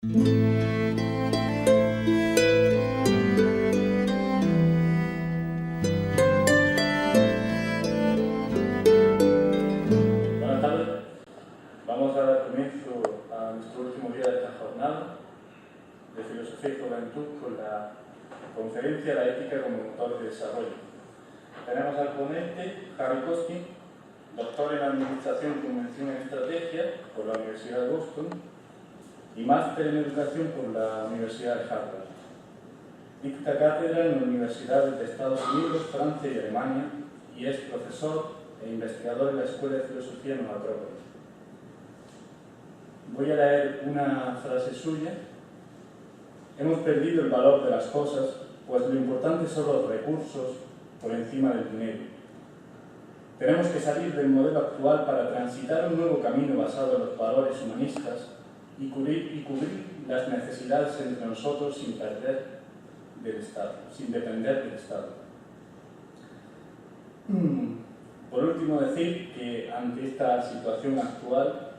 Buenas tardes. Vamos a dar comienzo a nuestro último día de esta jornada de Filosofía y Juventud con la conferencia La ética como motor de desarrollo. Tenemos al ponente Harry Costin, doctor en Administración con mención en Estrategia por la Universidad de Boston y máster en Educación por la Universidad de Harvard. Dicta cátedra en universidades de Estados Unidos, Francia y Alemania y es profesor e investigador en la Escuela de Filosofía en Nueva Acrópolis. Voy a leer una frase suya. Hemos perdido el valor de las cosas, pues lo importante son los recursos por encima del dinero. Tenemos que salir del modelo actual para transitar un nuevo camino basado en los valores humanistas y cubrir las necesidades entre nosotros sin depender del Estado. Por último, decir que ante esta situación actual,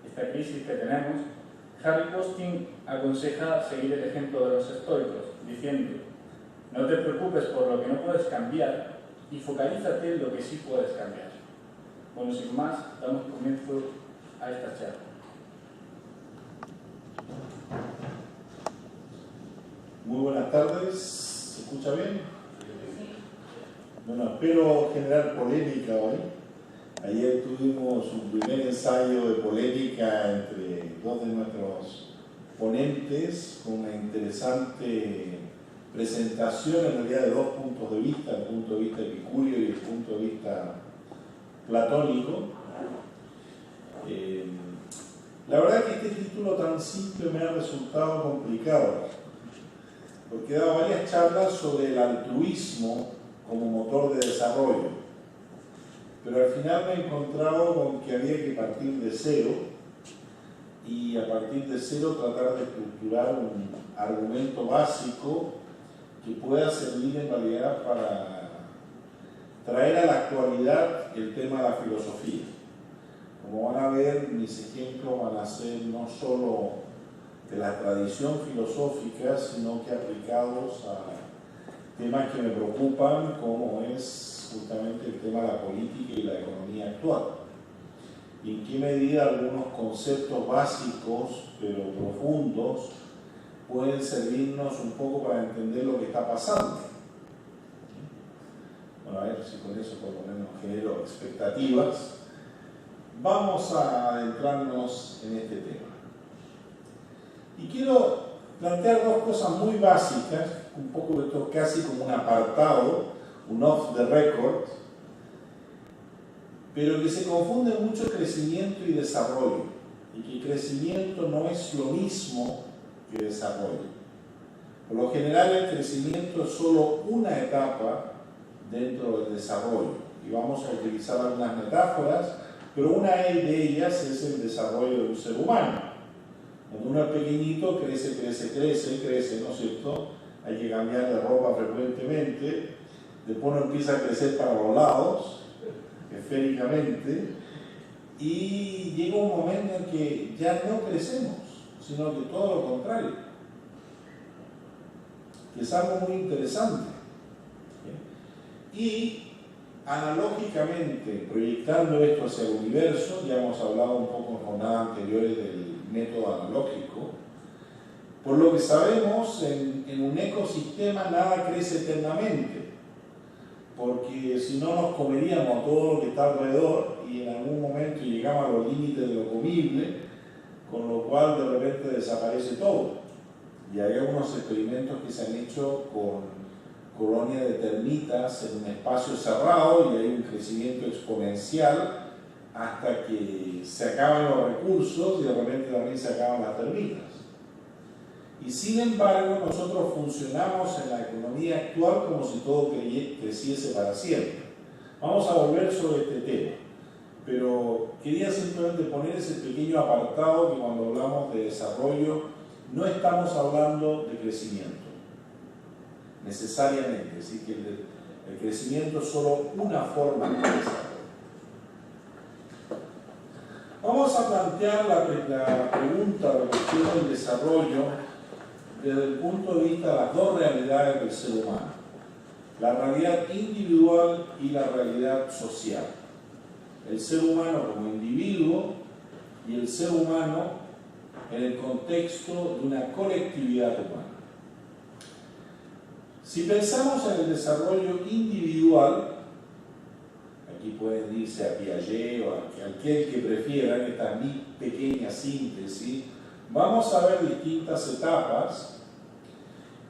esta crisis que tenemos, Harry Costin aconseja seguir el ejemplo de los estoicos, diciendo: no te preocupes por lo que no puedes cambiar y focalízate en lo que sí puedes cambiar. Bueno, sin más, damos comienzo a esta charla. Muy buenas tardes, ¿se escucha bien? Bueno, espero generar polémica hoy. Ayer tuvimos un primer ensayo de polémica entre dos de nuestros ponentes con una interesante presentación en realidad de dos puntos de vista, el punto de vista epicúreo y el punto de vista platónico. La verdad que este título tan simple me ha resultado complicado, porque he dado varias charlas sobre el altruismo como motor de desarrollo, pero al final me he encontrado con que había que partir de cero y a partir de cero tratar de estructurar un argumento básico que pueda servir en realidad para traer a la actualidad el tema de la filosofía. Como van a ver, mis ejemplos van a ser no solo de la tradición filosófica, sino que aplicados a temas que me preocupan, como es justamente el tema de la política y la economía actual. Y en qué medida algunos conceptos básicos, pero profundos, pueden servirnos un poco para entender lo que está pasando. Bueno, a ver si con eso por lo menos genero expectativas. Vamos a adentrarnos en este tema. Y quiero plantear dos cosas muy básicas, un poco esto casi como un apartado, un off the record, pero que se confunde mucho crecimiento y desarrollo, y que crecimiento no es lo mismo que desarrollo. Por lo general el crecimiento es solo una etapa dentro del desarrollo, y vamos a utilizar algunas metáforas, pero una de ellas es el desarrollo de un ser humano. Cuando uno es pequeñito, crece, ¿no es cierto? Hay que cambiar de ropa frecuentemente, después uno empieza a crecer para los lados, esféricamente, y llega un momento en que ya no crecemos, sino que todo lo contrario, que es algo muy interesante. Y analógicamente, proyectando esto hacia el universo, ya hemos hablado un poco en jornadas anteriores del método analógico, por lo que sabemos, en un ecosistema nada crece eternamente, porque si no nos comeríamos todo lo que está alrededor y en algún momento llegamos a los límites de lo comible, con lo cual de repente desaparece todo. Y hay algunos experimentos que se han hecho con colonias de termitas en un espacio cerrado y hay un crecimiento exponencial hasta que se acaban los recursos y de repente también se acaban las termitas. Y sin embargo, nosotros funcionamos en la economía actual como si todo creciese para siempre. Vamos a volver sobre este tema, pero quería simplemente poner ese pequeño apartado que cuando hablamos de desarrollo no estamos hablando de crecimiento, necesariamente, así que el crecimiento es solo una forma de desarrollo. Vamos a plantear la pregunta, la cuestión del desarrollo desde el punto de vista de las dos realidades del ser humano, la realidad individual y la realidad social. El ser humano como individuo y el ser humano en el contexto de una colectividad humana. Si pensamos en el desarrollo individual, aquí pueden irse a Piaget o a aquel que prefieran esta mi pequeña síntesis, vamos a ver distintas etapas.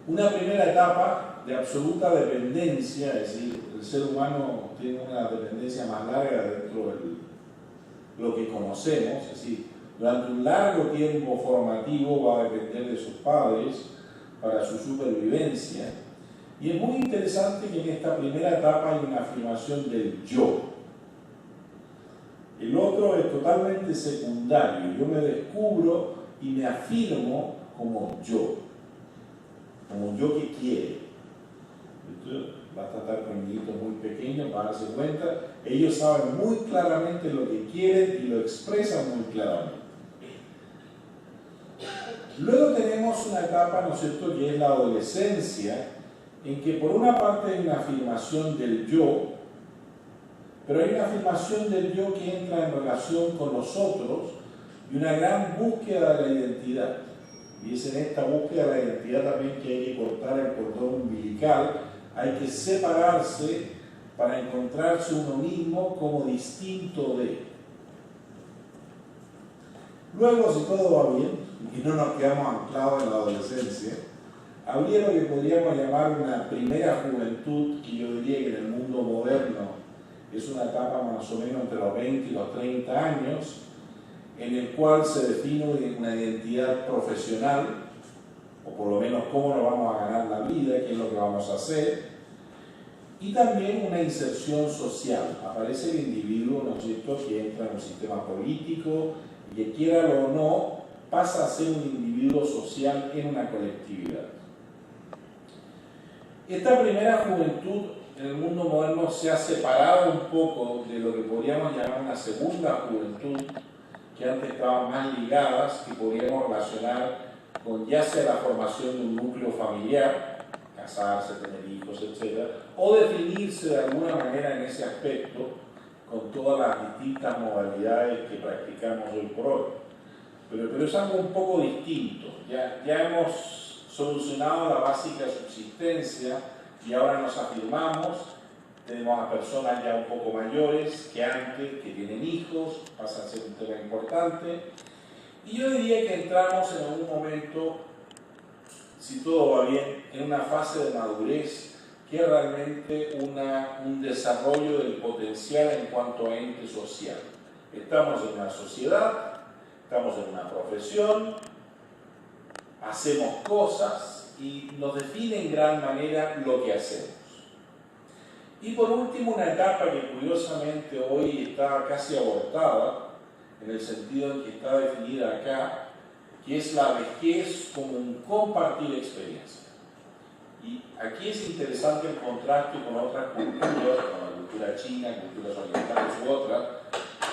Una primera etapa de absoluta dependencia, es decir, el ser humano tiene una dependencia más larga dentro de lo que conocemos, es decir, durante un largo tiempo formativo va a depender de sus padres para su supervivencia. Y es muy interesante que en esta primera etapa hay una afirmación del yo. El otro es totalmente secundario. Yo me descubro y me afirmo como yo que quiere. Entonces, basta estar con niñitos muy pequeños para darse cuenta. Ellos saben muy claramente lo que quieren y lo expresan muy claramente. Luego tenemos una etapa, ¿no es cierto?, que es la adolescencia, en que por una parte hay una afirmación del yo, pero hay una afirmación del yo que entra en relación con los otros y una gran búsqueda de la identidad. Y es en esta búsqueda de la identidad también que hay que cortar el cordón umbilical, hay que separarse para encontrarse uno mismo como distinto de. Luego, si todo va bien, y no nos quedamos anclados en la adolescencia, habría lo que podríamos llamar una primera juventud, que yo diría que en el mundo moderno es una etapa más o menos entre los 20 y los 30 años, en el cual se define una identidad profesional, o por lo menos cómo nos vamos a ganar la vida, qué es lo que vamos a hacer, y también una inserción social. Aparece el individuo, ¿no es cierto?, que entra en un sistema político y que quiera o no, pasa a ser un individuo social en una colectividad. Esta primera juventud en el mundo moderno se ha separado un poco de lo que podríamos llamar una segunda juventud, que antes estaban más ligadas, que podríamos relacionar con ya sea la formación de un núcleo familiar, casarse, tener hijos, etc., o definirse de alguna manera en ese aspecto con todas las distintas modalidades que practicamos hoy por hoy. Pero es algo un poco distinto. Ya hemos solucionado la básica subsistencia y ahora nos afirmamos. Tenemos a personas ya un poco mayores que antes, que tienen hijos, pasa a ser un tema importante. Y yo diría que entramos en algún momento, si todo va bien, en una fase de madurez que es realmente un desarrollo del potencial en cuanto a ente social. Estamos en una sociedad, estamos en una profesión, hacemos cosas y nos define en gran manera lo que hacemos. Y por último, una etapa que curiosamente hoy está casi abortada, en el sentido en que está definida acá, que es la vejez como un compartir experiencia. Y aquí es interesante el contraste con otras culturas, como la cultura china, culturas orientales u otras,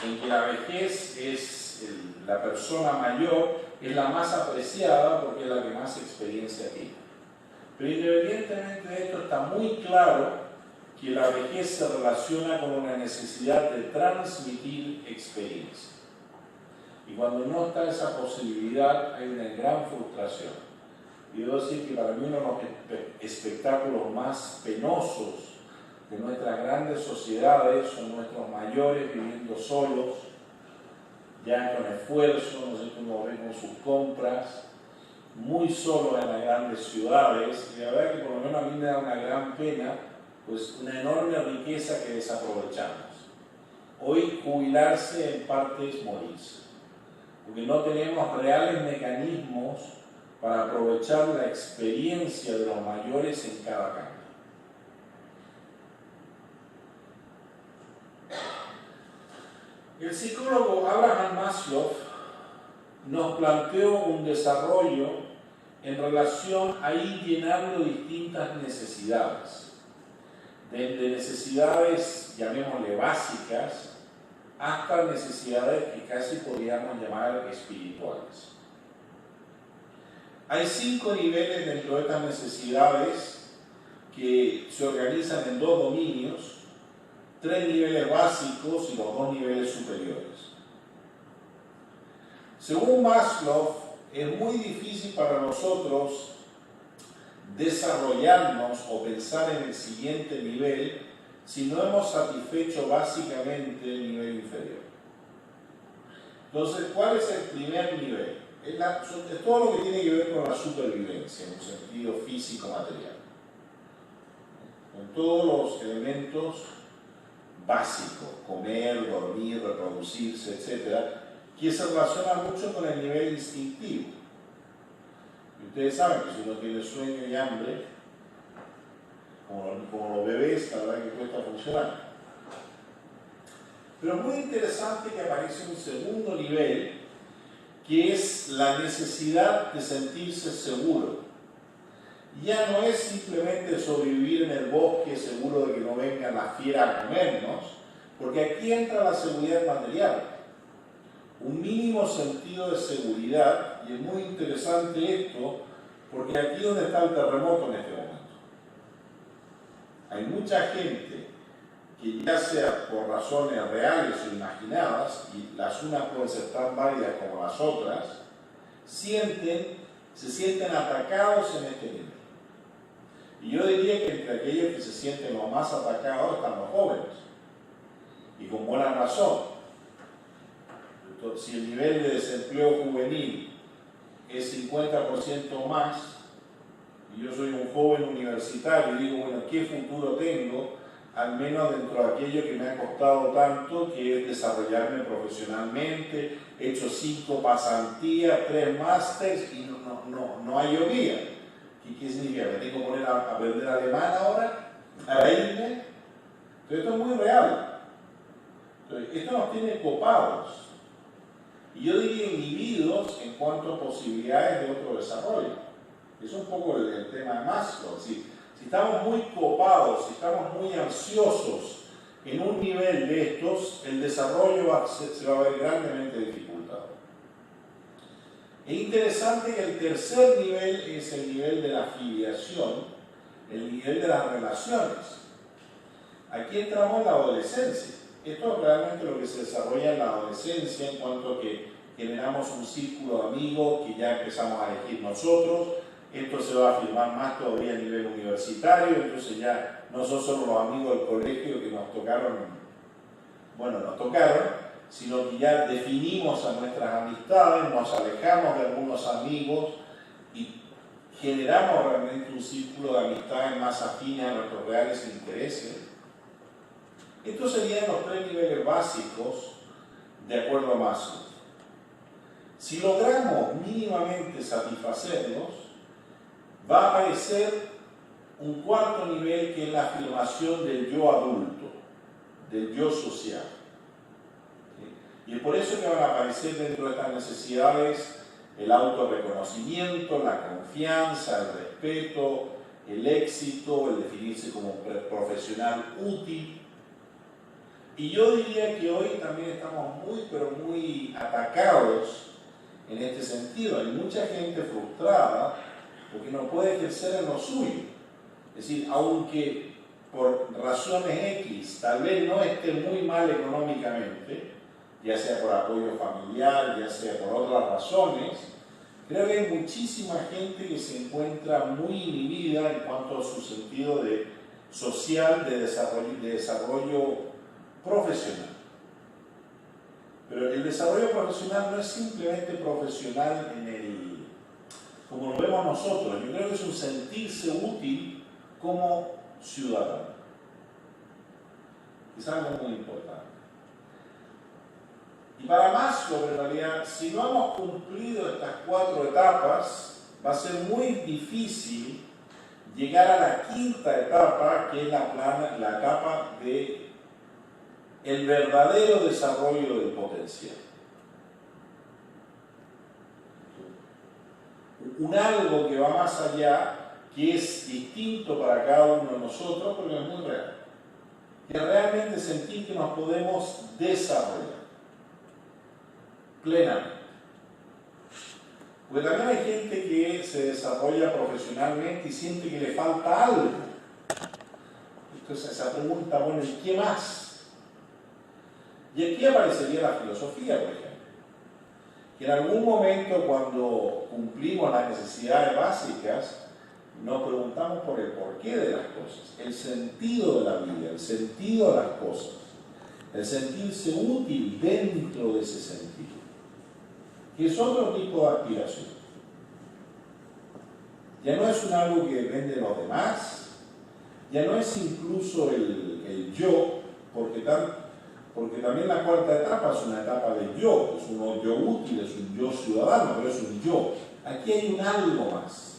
en que la vejez es la persona mayor, es la más apreciada porque es la que más experiencia tiene. Pero independientemente de esto, está muy claro que la vejez se relaciona con una necesidad de transmitir experiencia. Y cuando no está esa posibilidad, hay una gran frustración. Y debo decir que para mí uno de los espectáculos más penosos de nuestras grandes sociedades son nuestros mayores viviendo solos, ya con esfuerzo, no sé cómo ven con sus compras, muy solos en las grandes ciudades. Y la verdad que por lo menos a mí me da una gran pena, pues una enorme riqueza que desaprovechamos. Hoy jubilarse en parte es morirse, porque no tenemos reales mecanismos para aprovechar la experiencia de los mayores en cada campo. El psicólogo Abraham Maslow nos planteó un desarrollo en relación a ir llenando distintas necesidades, desde necesidades, llamémosle básicas, hasta necesidades que casi podríamos llamar espirituales. Hay 5 niveles dentro de estas necesidades que se organizan en 2 dominios, 3 niveles básicos y los 2 niveles superiores. Según Maslow, es muy difícil para nosotros desarrollarnos o pensar en el siguiente nivel si no hemos satisfecho básicamente el nivel inferior. Entonces, ¿cuál es el primer nivel? Es todo lo que tiene que ver con la supervivencia en un sentido físico-material. Con todos los elementos básicos, comer, dormir, reproducirse, etc., que se relaciona mucho con el nivel instintivo. Y ustedes saben que si uno tiene sueño y hambre, como los bebés, la verdad que cuesta funcionar. Pero es muy interesante que aparece un segundo nivel, que es la necesidad de sentirse seguro. Ya no es simplemente sobrevivir en el bosque seguro de que no vengan las fieras a comernos, porque aquí entra la seguridad material. Un mínimo sentido de seguridad, y es muy interesante esto, porque aquí es donde está el terremoto en este momento. Hay mucha gente que, ya sea por razones reales o imaginadas, y las unas pueden ser tan válidas como las otras, se sienten atacados en este nivel. Y yo diría que entre aquellos que se sienten los más atacados están los jóvenes, y con buena razón. Entonces, si el nivel de desempleo juvenil es 50% más, y yo soy un joven universitario y digo, bueno, ¿qué futuro tengo? Al menos dentro de aquello que me ha costado tanto, que es desarrollarme profesionalmente. He hecho 5 pasantías, 3 másters y no hay llovía. ¿Qué significa? ¿Me tengo que poner a aprender alemán ahora? ¿A reírme? Entonces esto es muy real. Entonces, esto nos tiene copados. Y yo diría inhibidos en cuanto a posibilidades de otro desarrollo. Es un poco el tema de Maslow. Si estamos muy copados, si estamos muy ansiosos en un nivel de estos, el desarrollo se va a ver grandemente dificultado. Es interesante que el tercer nivel es el nivel de la filiación, el nivel de las relaciones. Aquí entramos en la adolescencia. Esto es realmente lo que se desarrolla en la adolescencia en cuanto a que generamos un círculo de amigos que ya empezamos a elegir nosotros. Esto se va a afirmar más todavía a nivel universitario, entonces ya no son solo los amigos del colegio que nos tocaron, sino que ya definimos a nuestras amistades, nos alejamos de algunos amigos y generamos realmente un círculo de amistades más afines a nuestros reales intereses. Estos serían los 3 niveles básicos de acuerdo a Maslow. Si logramos mínimamente satisfacerlos, va a aparecer un cuarto nivel que es la afirmación del yo adulto, del yo social. ¿Sí? Y es por eso que van a aparecer dentro de estas necesidades el autorreconocimiento, la confianza, el respeto, el éxito, el definirse como un profesional útil. Y yo diría que hoy también estamos muy atacados en este sentido. Hay mucha gente frustrada porque no puede ejercer en lo suyo. Es decir, aunque por razones X tal vez no esté muy mal económicamente, ya sea por apoyo familiar, ya sea por otras razones, creo que hay muchísima gente que se encuentra muy inhibida en cuanto a su sentido social de desarrollo profesional. Pero el desarrollo profesional no es simplemente profesional como lo vemos nosotros. Yo creo que es un sentirse útil como ciudadano. Es algo muy importante. Y para Maslow, en realidad, si no hemos cumplido estas 4 etapas, va a ser muy difícil llegar a la 5ª etapa, que es la etapa de el verdadero desarrollo del potencial. Un algo que va más allá, que es distinto para cada uno de nosotros, porque es muy real. que realmente sentir que nos podemos desarrollar plenamente. Porque también hay gente que se desarrolla profesionalmente y siente que le falta algo. Entonces esa pregunta, bueno, ¿y qué más? Y aquí aparecería la filosofía, por ejemplo. Que en algún momento, cuando cumplimos las necesidades básicas, nos preguntamos por el porqué de las cosas, el sentido de la vida, el sentido de las cosas, el sentirse útil dentro de ese sentido, que es otro tipo de aspiración. Ya no es un algo que depende de los demás, ya no es incluso el yo, porque también la cuarta etapa es una etapa de yo, es un yo útil, es un yo ciudadano, pero es un yo. Aquí hay un algo más.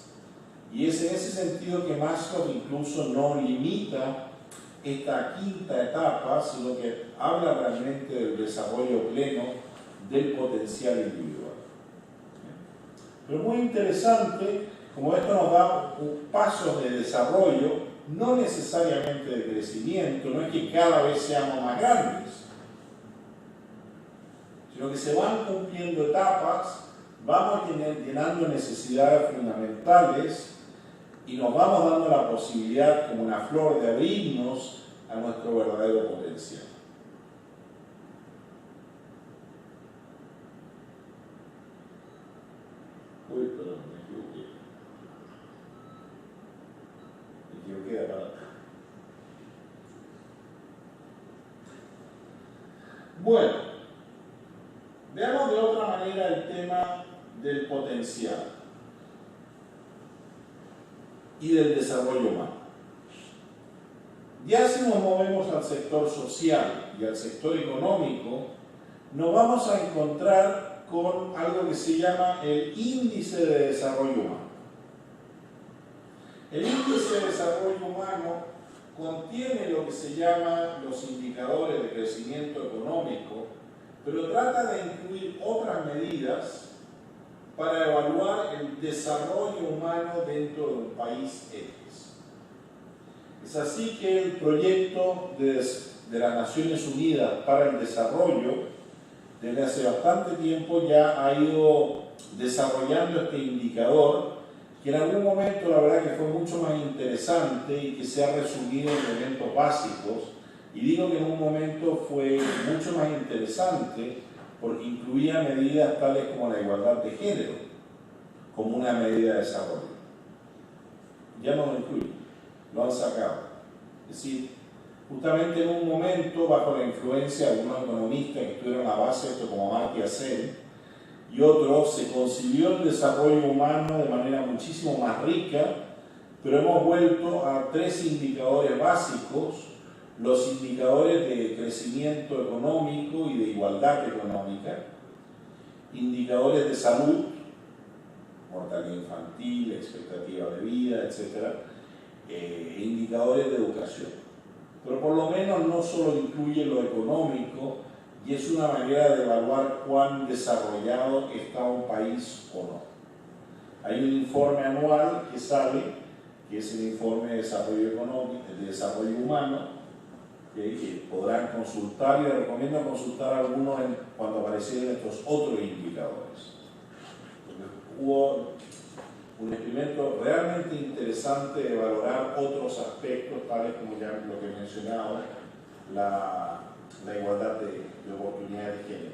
Y es en ese sentido que Maslow incluso no limita esta quinta etapa, sino que habla realmente del desarrollo pleno del potencial individual. Pero muy interesante, como esto nos da pasos de desarrollo, no necesariamente de crecimiento, no es que cada vez seamos más grandes, sino que se van cumpliendo etapas, vamos llenando necesidades fundamentales y nos vamos dando la posibilidad, como una flor, de abrirnos a nuestro verdadero potencial. Uy, perdón, me equivoqué de aparato. Bueno, veamos de otra manera el tema del potencial y del desarrollo humano. Ya si nos movemos al sector social y al sector económico, nos vamos a encontrar con algo que se llama el índice de desarrollo humano. El índice de desarrollo humano contiene lo que se llama los indicadores de crecimiento económico, pero trata de incluir otras medidas para evaluar el desarrollo humano dentro de un país X. Es así que el proyecto de las Naciones Unidas para el Desarrollo, desde hace bastante tiempo ya ha ido desarrollando este indicador, que en algún momento la verdad que fue mucho más interesante y que se ha resumido en elementos básicos. Y digo que en un momento fue mucho más interesante porque incluía medidas tales como la igualdad de género, como una medida de desarrollo. Ya no lo incluye, lo han sacado. Es decir, justamente en un momento, bajo la influencia de algunos economistas que estuvieron a la base de esto, como Amartya Sen y otros, se concibió el desarrollo humano de manera muchísimo más rica, pero hemos vuelto a tres indicadores básicos: los indicadores de crecimiento económico y de igualdad económica, indicadores de salud, mortalidad infantil, expectativa de vida, etc., indicadores de educación. Pero por lo menos no solo incluye lo económico, y es una manera de evaluar cuán desarrollado está un país o no. Hay un informe anual que sale, que es el informe de desarrollo económico, de desarrollo humano, que podrán consultar, y les recomiendo consultar algunos cuando aparecieron estos otros indicadores. Hubo un experimento realmente interesante de valorar otros aspectos, tales como ya lo que he mencionado, la igualdad de oportunidades de género.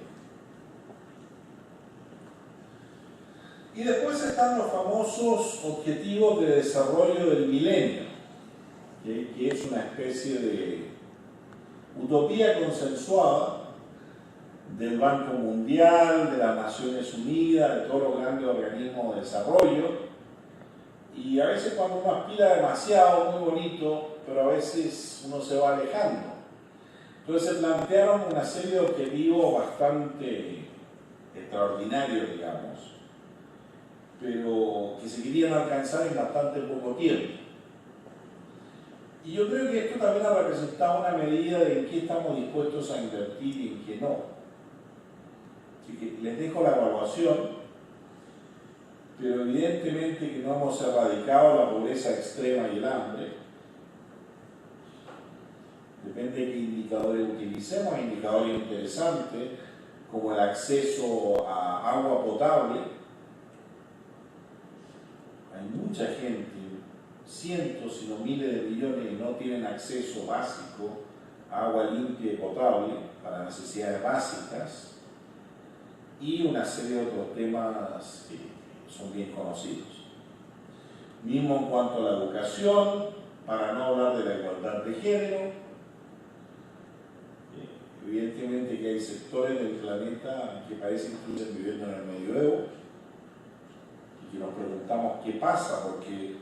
Y después están los famosos objetivos de desarrollo del milenio, que es una especie de utopía consensuada del Banco Mundial, de las Naciones Unidas, de todos los grandes organismos de desarrollo. Y a veces cuando uno aspira demasiado, muy bonito, pero a veces uno se va alejando. Entonces se plantearon una serie de objetivos bastante extraordinarios, digamos, pero que se querían alcanzar en bastante poco tiempo. Y yo creo que esto también ha representado una medida de en qué estamos dispuestos a invertir y en qué no. Así que les dejo la evaluación, pero evidentemente que no hemos erradicado la pobreza extrema y el hambre. depende de qué indicadores utilicemos, hay indicadores interesantes como el acceso a agua potable. Hay mucha gente, cientos si no miles de millones, que no tienen acceso básico a agua limpia y potable para necesidades básicas, y una serie de otros temas que son bien conocidos. Mismo en cuanto a la educación, para no hablar de la igualdad de género. Evidentemente que hay sectores del planeta que parecen que están viviendo en el medioevo y que nos preguntamos qué pasa, porque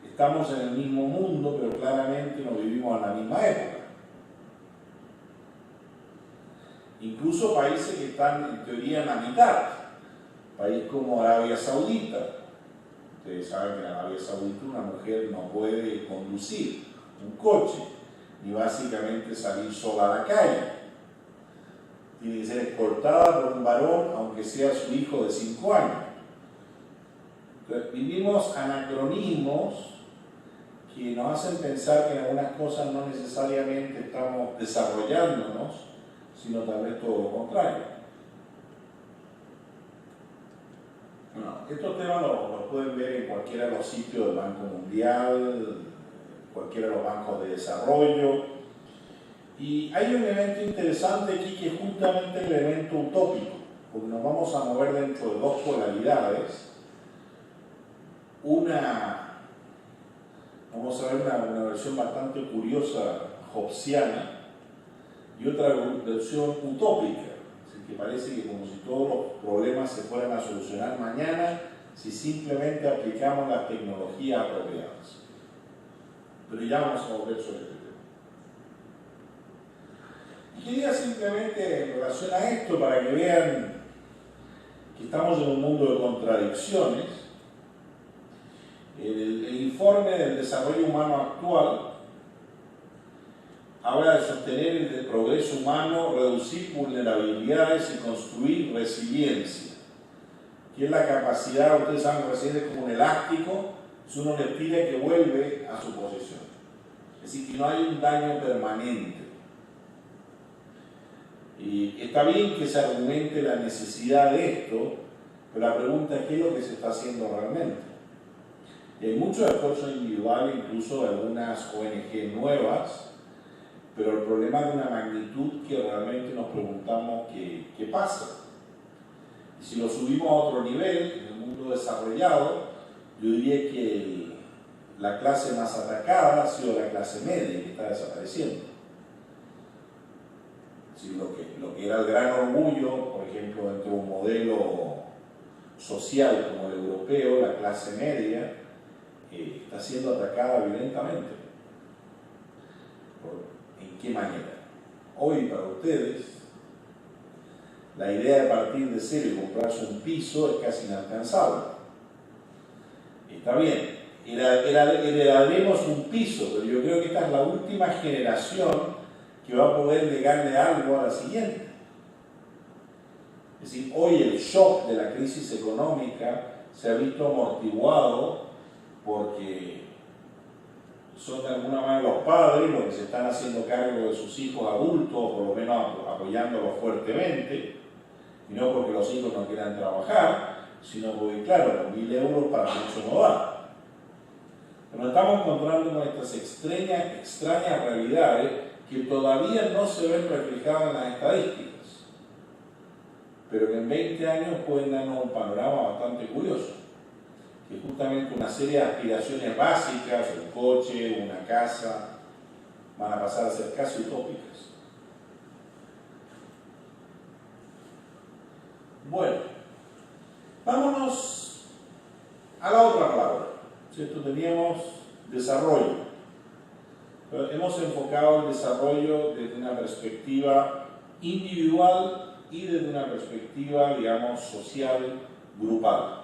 estamos en el mismo mundo, pero claramente no vivimos en la misma época. Incluso países que están en teoría en la mitad, país como Arabia Saudita. Ustedes saben que en Arabia Saudita una mujer no puede conducir un coche, ni básicamente salir sola a la calle. Tiene que ser escoltada por un varón, aunque sea su hijo de 5 años. Entonces, vivimos anacronismos que nos hacen pensar que en algunas cosas no necesariamente estamos desarrollándonos, sino tal vez todo lo contrario. Bueno, estos temas los pueden ver en cualquiera de los sitios del Banco Mundial, cualquiera de los bancos de desarrollo. Y hay un elemento interesante aquí que es justamente el elemento utópico, porque nos vamos a mover dentro de dos polaridades. Vamos a ver una versión bastante curiosa, hobbesiana, y otra versión utópica, así que parece que como si todos los problemas se fueran a solucionar mañana si simplemente aplicamos las tecnologías apropiadas. Pero ya vamos a volver sobre este tema. Y quería simplemente en relación a esto, para que vean que estamos en un mundo de contradicciones, el informe del desarrollo humano actual habla de sostener el progreso humano, reducir vulnerabilidades y construir resiliencia, que es la capacidad, ustedes saben que resiliencia es como un elástico, si uno le tira que vuelve a su posición. Es decir, que no hay un daño permanente. Y está bien que se argumente la necesidad de esto, pero la pregunta es qué es lo que se está haciendo realmente. Y hay mucho esfuerzo individual, incluso de algunas ONG nuevas, pero el problema es de una magnitud que realmente nos preguntamos qué pasa. Y si lo subimos a otro nivel, en el mundo desarrollado, yo diría que la clase más atacada ha sido la clase media, que está desapareciendo. Sí, lo que era el gran orgullo, por ejemplo, dentro de un modelo social como el europeo, la clase media, está siendo atacada violentamente. ¿En qué manera? Hoy, para ustedes, la idea de partir de cero y comprarse un piso es casi inalcanzable. Está bien, heredaremos un piso, pero yo creo que esta es la última generación que va a poder legarle algo a la siguiente. Es decir, hoy el shock de la crisis económica se ha visto amortiguado porque son de alguna manera los padres los que se están haciendo cargo de sus hijos adultos, o por lo menos apoyándolos fuertemente, y no porque los hijos no quieran trabajar, sino porque, claro, con 1.000 euros para mucho no da. Pero nos estamos encontrando con estas extrañas realidades que todavía no se ven reflejadas en las estadísticas, pero que en 20 años pueden darnos un panorama bastante curioso, que justamente una serie de aspiraciones básicas, un coche, una casa, van a pasar a ser casi utópicas. Bueno, vámonos a la otra palabra, ¿cierto? Teníamos desarrollo. Pero hemos enfocado el desarrollo desde una perspectiva individual y desde una perspectiva, digamos, social, grupal.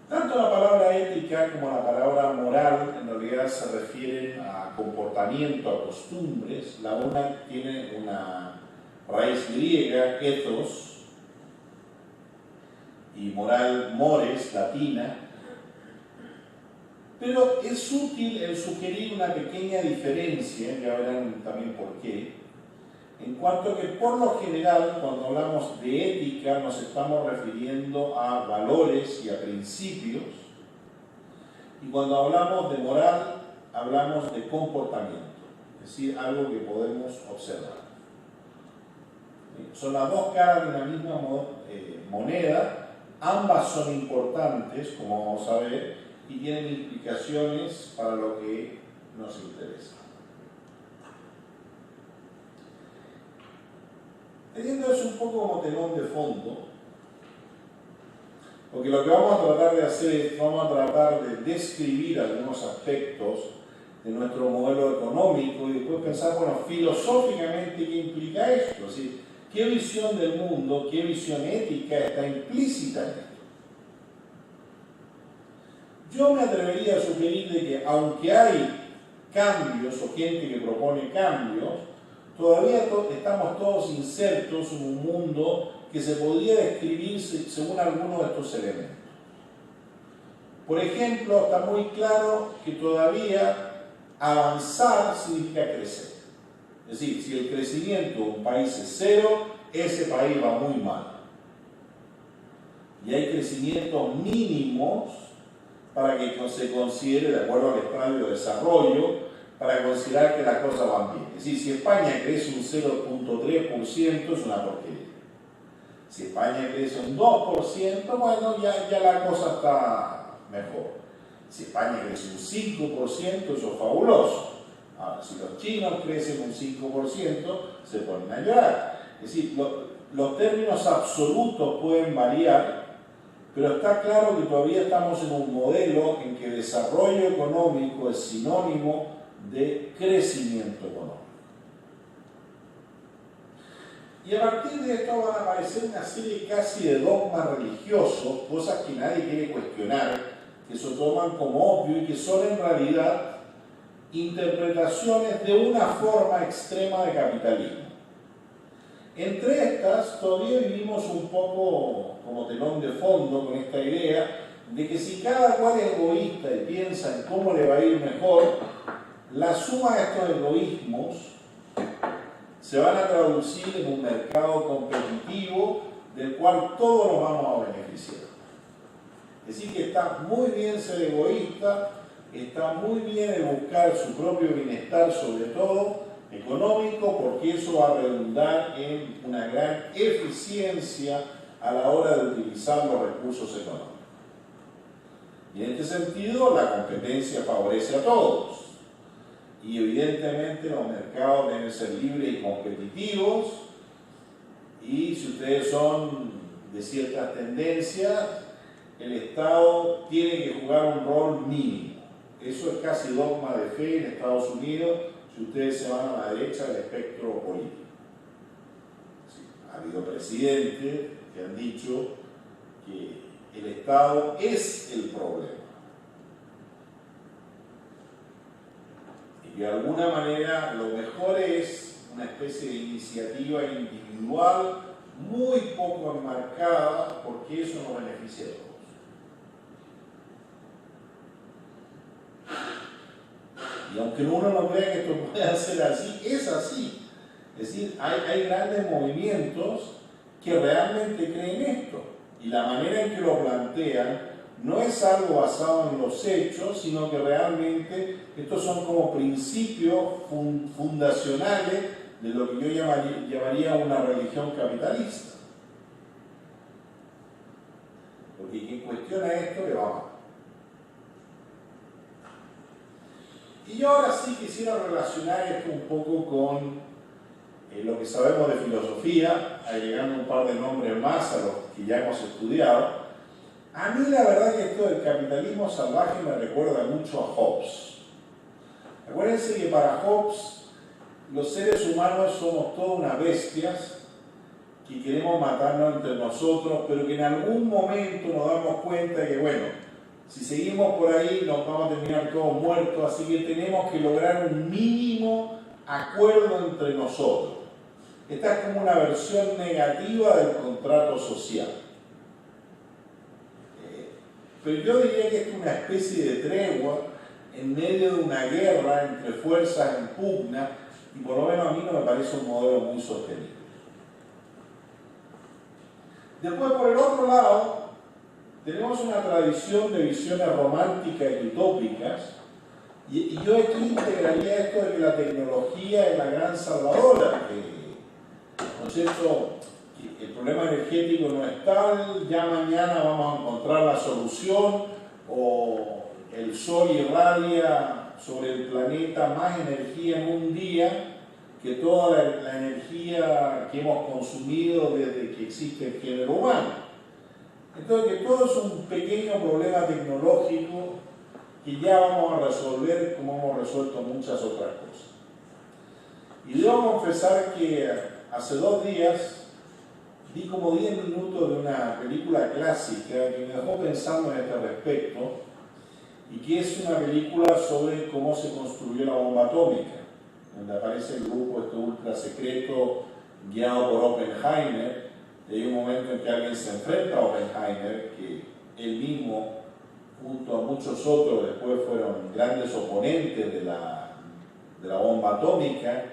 Tanto la palabra ética como la palabra moral en realidad se refieren a comportamiento, a costumbres. La una tiene una raíz griega, ethos, y moral, mores, latina. Pero es útil el sugerir una pequeña diferencia, ya verán también por qué, en cuanto a que por lo general cuando hablamos de ética nos estamos refiriendo a valores y a principios, y cuando hablamos de moral hablamos de comportamiento, es decir, algo que podemos observar. Son las dos caras de una misma moneda, ambas son importantes, como vamos a ver, y tienen implicaciones para lo que nos interesa. Teniendo eso un poco como telón de fondo, porque lo que vamos a tratar de hacer es, vamos a tratar de describir algunos aspectos de nuestro modelo económico y después pensar, bueno, filosóficamente qué implica esto, es decir, qué visión del mundo, qué visión ética está implícita en esto. Yo me atrevería a sugerir de que aunque hay cambios o gente que propone cambios, todavía estamos todos insertos en un mundo que se podría describir según algunos de estos elementos. Por ejemplo, está muy claro que todavía avanzar significa crecer. Es decir, si el crecimiento de un país es cero, ese país va muy mal. Y hay crecimientos mínimos para que se considere, de acuerdo al estadio de desarrollo, para considerar que las cosas van bien. Es decir, si España crece un 0.3% es una porquería. Si España crece un 2%, bueno, ya la cosa está mejor. Si España crece un 5%, eso es fabuloso. Ahora, si los chinos crecen un 5%, se ponen a llorar. Es decir, los términos absolutos pueden variar, pero está claro que todavía estamos en un modelo en que desarrollo económico es sinónimo de crecimiento económico. Y a partir de esto van a aparecer una serie casi de dogmas religiosos, cosas que nadie quiere cuestionar, que se toman como obvio y que son en realidad interpretaciones de una forma extrema de capitalismo. Entre estas, todavía vivimos un poco como telón de fondo con esta idea de que si cada cual es egoísta y piensa en cómo le va a ir mejor, la suma de estos egoísmos se van a traducir en un mercado competitivo del cual todos nos vamos a beneficiar. Es decir, que está muy bien ser egoísta, está muy bien el buscar su propio bienestar, sobre todo económico, porque eso va a redundar en una gran eficiencia a la hora de utilizar los recursos económicos. Y en este sentido, la competencia favorece a todos. Y evidentemente los mercados deben ser libres y competitivos, y si ustedes son de ciertas tendencias, el Estado tiene que jugar un rol mínimo. Eso es casi dogma de fe en Estados Unidos, si ustedes se van a la derecha del espectro político. Sí, ha habido presidentes que han dicho que el Estado es el problema. Y de alguna manera lo mejor es una especie de iniciativa individual muy poco enmarcada, porque eso nos beneficia a todos. Y aunque uno no crea que esto pueda ser así, es así. Es decir, hay grandes movimientos que realmente creen esto. Y la manera en que lo plantean no es algo basado en los hechos, sino que realmente estos son como principios fundacionales de lo que yo llamaría una religión capitalista. Porque quien cuestiona esto le va mal. Y yo ahora sí quisiera relacionar esto un poco con lo que sabemos de filosofía, agregando un par de nombres más a los que ya hemos estudiado. A mí la verdad que esto del capitalismo salvaje me recuerda mucho a Hobbes. Acuérdense que para Hobbes los seres humanos somos todas unas bestias que queremos matarnos entre nosotros, pero que en algún momento nos damos cuenta que, bueno, si seguimos por ahí nos vamos a terminar todos muertos, así que tenemos que lograr un mínimo acuerdo entre nosotros. Esta es como una versión negativa del contrato social. pero yo diría que es una especie de tregua en medio de una guerra entre fuerzas en pugna, y por lo menos a mí no me parece un modelo muy sostenible. Después, por el otro lado, tenemos una tradición de visiones románticas y utópicas, y yo aquí integraría esto de que la tecnología es la gran salvadora, ¿no es cierto? Que el problema energético no es tal, ya mañana vamos a encontrar la solución, o el sol irradia sobre el planeta más energía en un día que toda la energía que hemos consumido desde que existe el género humano. Entonces, que todo es un pequeño problema tecnológico que ya vamos a resolver como hemos resuelto muchas otras cosas. Y debo confesar que hace 2 días vi como 10 minutos de una película clásica que me dejó pensando en este respecto, y que es una película sobre cómo se construyó la bomba atómica, donde aparece el grupo ultra secreto guiado por Oppenheimer. Y hay un momento en que alguien se enfrenta a Oppenheimer, que él mismo, junto a muchos otros, después fueron grandes oponentes de la bomba atómica,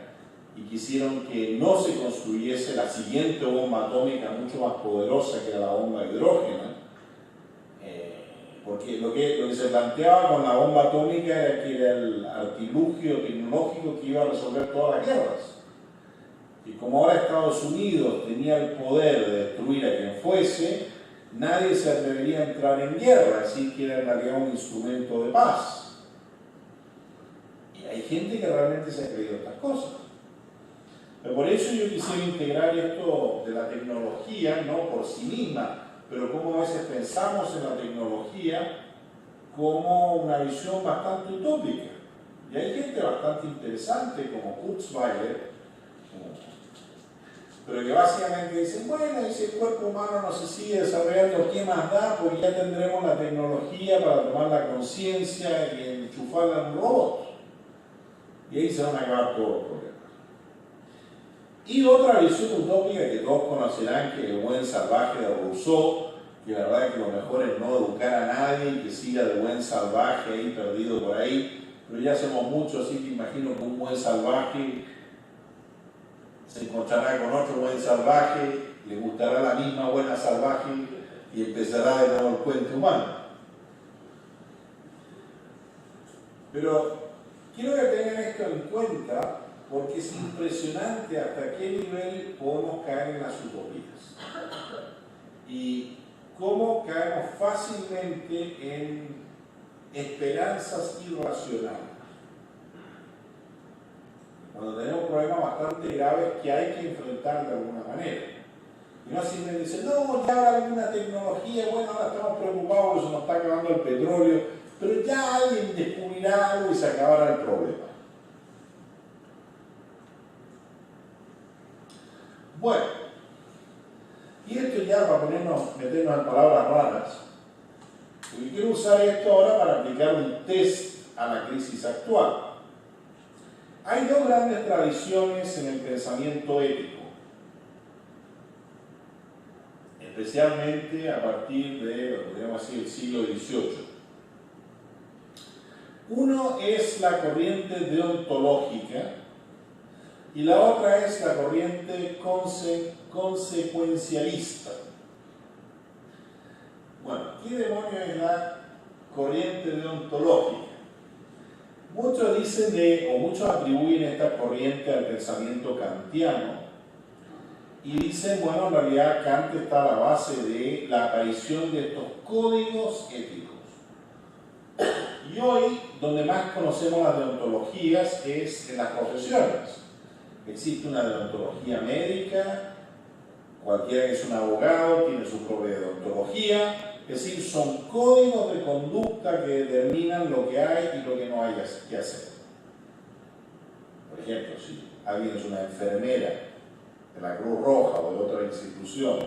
y quisieron que no se construyese la siguiente bomba atómica mucho más poderosa, que era la bomba de hidrógeno, porque lo que se planteaba con la bomba atómica era que era el artilugio tecnológico que iba a resolver todas las guerras. Y como ahora Estados Unidos tenía el poder de destruir a quien fuese, nadie se atrevería a entrar en guerra, así que era en realidad un instrumento de paz. Y hay gente que realmente se ha creído estas cosas. Pero por eso yo quisiera integrar esto de la tecnología, no por sí misma, pero como a veces pensamos en la tecnología como una visión bastante utópica. Y hay gente bastante interesante como Kurzweiler, pero que básicamente dicen, bueno, y si el cuerpo humano no se sigue desarrollando, ¿qué más da? Porque ya tendremos la tecnología para tomar la conciencia y enchufarla en un robot. Y ahí se van a acabar todos los problemas. Y otra visión utópica que todos conocerán, que es el buen salvaje de Rousseau, que la verdad es que lo mejor es no educar a nadie y que siga de buen salvaje ahí perdido por ahí, pero ya somos muchos, así que imagino que un buen salvaje se encontrará con otro buen salvaje, le gustará la misma buena salvaje y empezará de nuevo el puente humano. Pero quiero que tengan esto en cuenta, porque es impresionante hasta qué nivel podemos caer en las utopías y cómo caemos fácilmente en esperanzas irracionales. Cuando tenemos problemas bastante graves que hay que enfrentar de alguna manera. Y no simplemente dicen, no, ya ahora hay una tecnología, bueno, ahora estamos preocupados porque se nos está acabando el petróleo, pero ya alguien descubrirá algo y se acabará el problema. Bueno, y esto ya para meternos en palabras raras, porque quiero usar esto ahora para aplicar un test a la crisis actual. Hay 2 grandes tradiciones en el pensamiento ético, especialmente a partir de, lo podríamos decir, el siglo XVIII. Uno es la corriente deontológica y la otra es la corriente consecuencialista. Bueno, ¿qué demonios es la corriente deontológica? Muchos dicen o muchos atribuyen esta corriente al pensamiento kantiano y dicen, bueno, en realidad Kant está a la base de la aparición de estos códigos éticos. Y hoy, donde más conocemos las deontologías es en las profesiones. Existe una deontología médica, cualquiera que es un abogado tiene su propia deontología, es decir, son códigos de conducta que determinan lo que hay y lo que no hay que hacer. Por ejemplo, si alguien es una enfermera de la Cruz Roja o de otra institución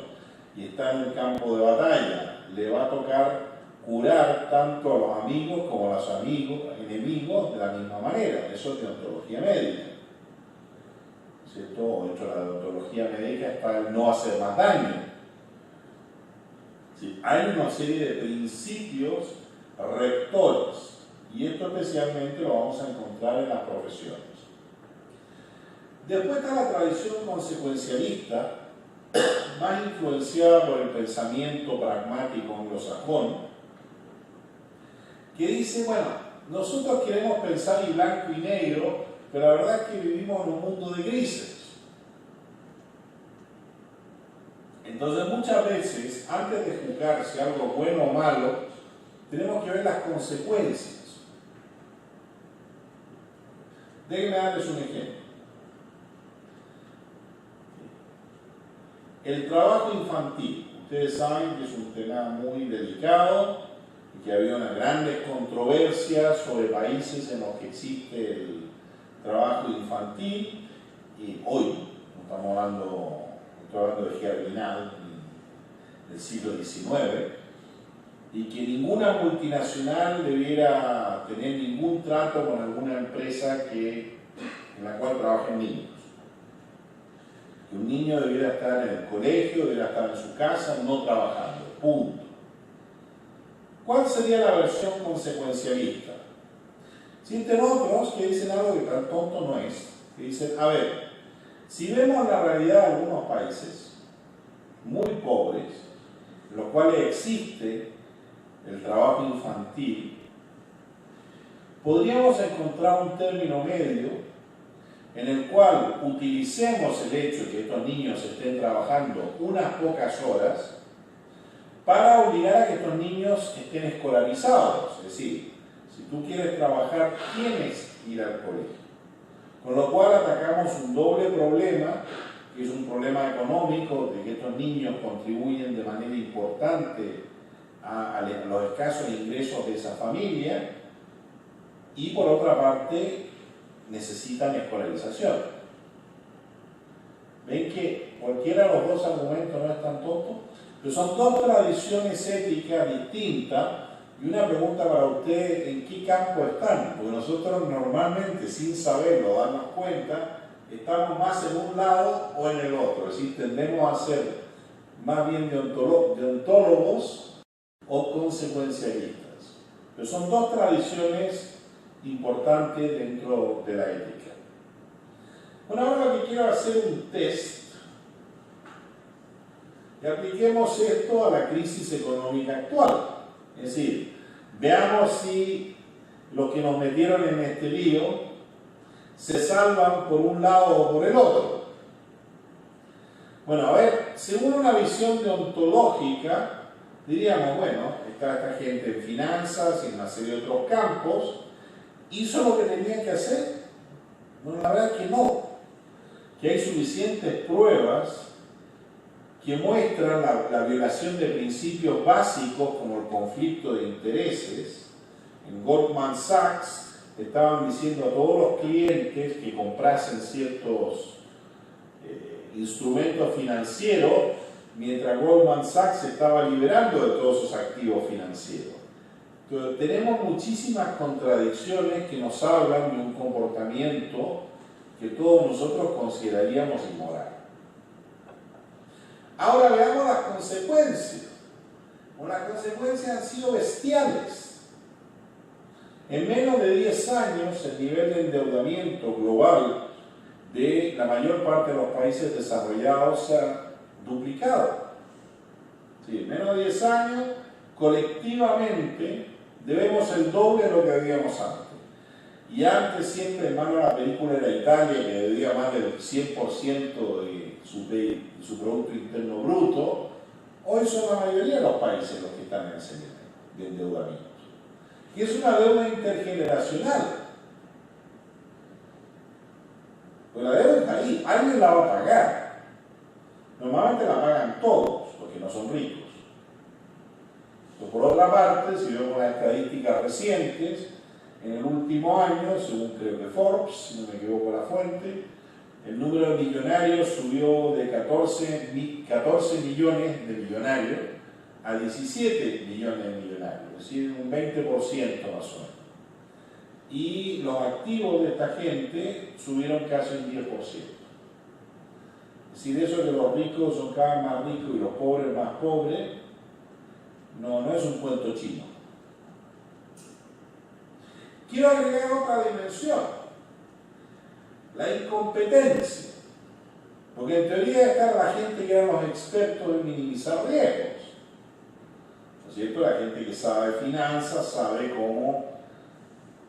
y está en un campo de batalla, le va a tocar curar tanto a los amigos como a los enemigos de la misma manera. Eso es deontología médica, ¿cierto? Dentro de la deontología médica está el no hacer más daño. Sí, hay una serie de principios rectores y esto especialmente lo vamos a encontrar en las profesiones. Después está la tradición consecuencialista, más influenciada por el pensamiento pragmático anglosajón, que dice, bueno, nosotros queremos pensar en blanco y negro, pero la verdad es que vivimos en un mundo de grises. Entonces muchas veces, antes de juzgar si algo es bueno o malo, tenemos que ver las consecuencias. Déjenme darles un ejemplo. El trabajo infantil. Ustedes saben que es un tema muy delicado y que había unas grandes controversias sobre países en los que existe el trabajo infantil y hoy, no estamos hablando, estoy hablando de Germinal del siglo XIX, y que ninguna multinacional debiera tener ningún trato con alguna empresa en la cual trabajen niños. Que un niño debiera estar en el colegio, debiera estar en su casa, no trabajando, punto. ¿Cuál sería la versión consecuencialista? Existen otros que dicen algo que tan tonto no es, que dicen, a ver, si vemos la realidad de algunos países muy pobres, en los cuales existe el trabajo infantil, podríamos encontrar un término medio en el cual utilicemos el hecho de que estos niños estén trabajando unas pocas horas para obligar a que estos niños estén escolarizados. Es decir, si tú quieres trabajar, tienes que ir al colegio. Con lo cual atacamos un doble problema, que es un problema económico, de que estos niños contribuyen de manera importante a los escasos ingresos de esa familia, y por otra parte necesitan escolarización. ¿Ven que cualquiera de los dos argumentos no es tan tonto? Pero son dos tradiciones éticas distintas y una pregunta para ustedes, ¿en qué campo están? Porque nosotros normalmente, sin saberlo, darnos cuenta, estamos más en un lado o en el otro. Es decir, tendemos a ser más bien deontólogos o consecuencialistas. Pero son dos tradiciones importante dentro de la ética. Bueno, ahora lo que quiero hacer es un test y apliquemos esto a la crisis económica actual. Es decir, veamos si los que nos metieron en este lío se salvan por un lado o por el otro. Bueno, a ver, según una visión deontológica, diríamos, bueno, está esta gente en finanzas y en una serie de otros campos, ¿hizo lo que tenían que hacer? Bueno, la verdad es que no. Que hay suficientes pruebas que muestran la violación de principios básicos como el conflicto de intereses. En Goldman Sachs estaban diciendo a todos los clientes que comprasen ciertos instrumentos financieros, mientras Goldman Sachs estaba liberando de todos sus activos financieros. Entonces, tenemos muchísimas contradicciones que nos hablan de un comportamiento que todos nosotros consideraríamos inmoral. Ahora veamos las consecuencias. Bueno, las consecuencias han sido bestiales. En menos de 10 años, el nivel de endeudamiento global de la mayor parte de los países desarrollados se ha duplicado. Sí, en menos de 10 años, colectivamente, debemos el doble de lo que debíamos antes. Y antes siempre, hermano, la película era Italia, que debía más del 100% de su Producto Interno Bruto. Hoy son la mayoría de los países los que están en ese nivel de endeudamiento. Y es una deuda intergeneracional. Pues la deuda está ahí, alguien la va a pagar. Normalmente la pagan todos, porque no son ricos. Pero por otra parte, si vemos las estadísticas recientes, en el último año, según creo que Forbes, si no me equivoco la fuente, el número de millonarios subió de 14 millones de millonarios a 17 millones de millonarios, es decir, un 20% más o menos. Y los activos de esta gente subieron casi un 10%. Es decir, eso que los ricos son cada vez más ricos y los pobres más pobres, no es un cuento chino. Quiero agregar otra dimensión, la incompetencia. Porque en teoría está la gente que eran los expertos en minimizar riesgos. ¿No es cierto? La gente que sabe finanzas, sabe cómo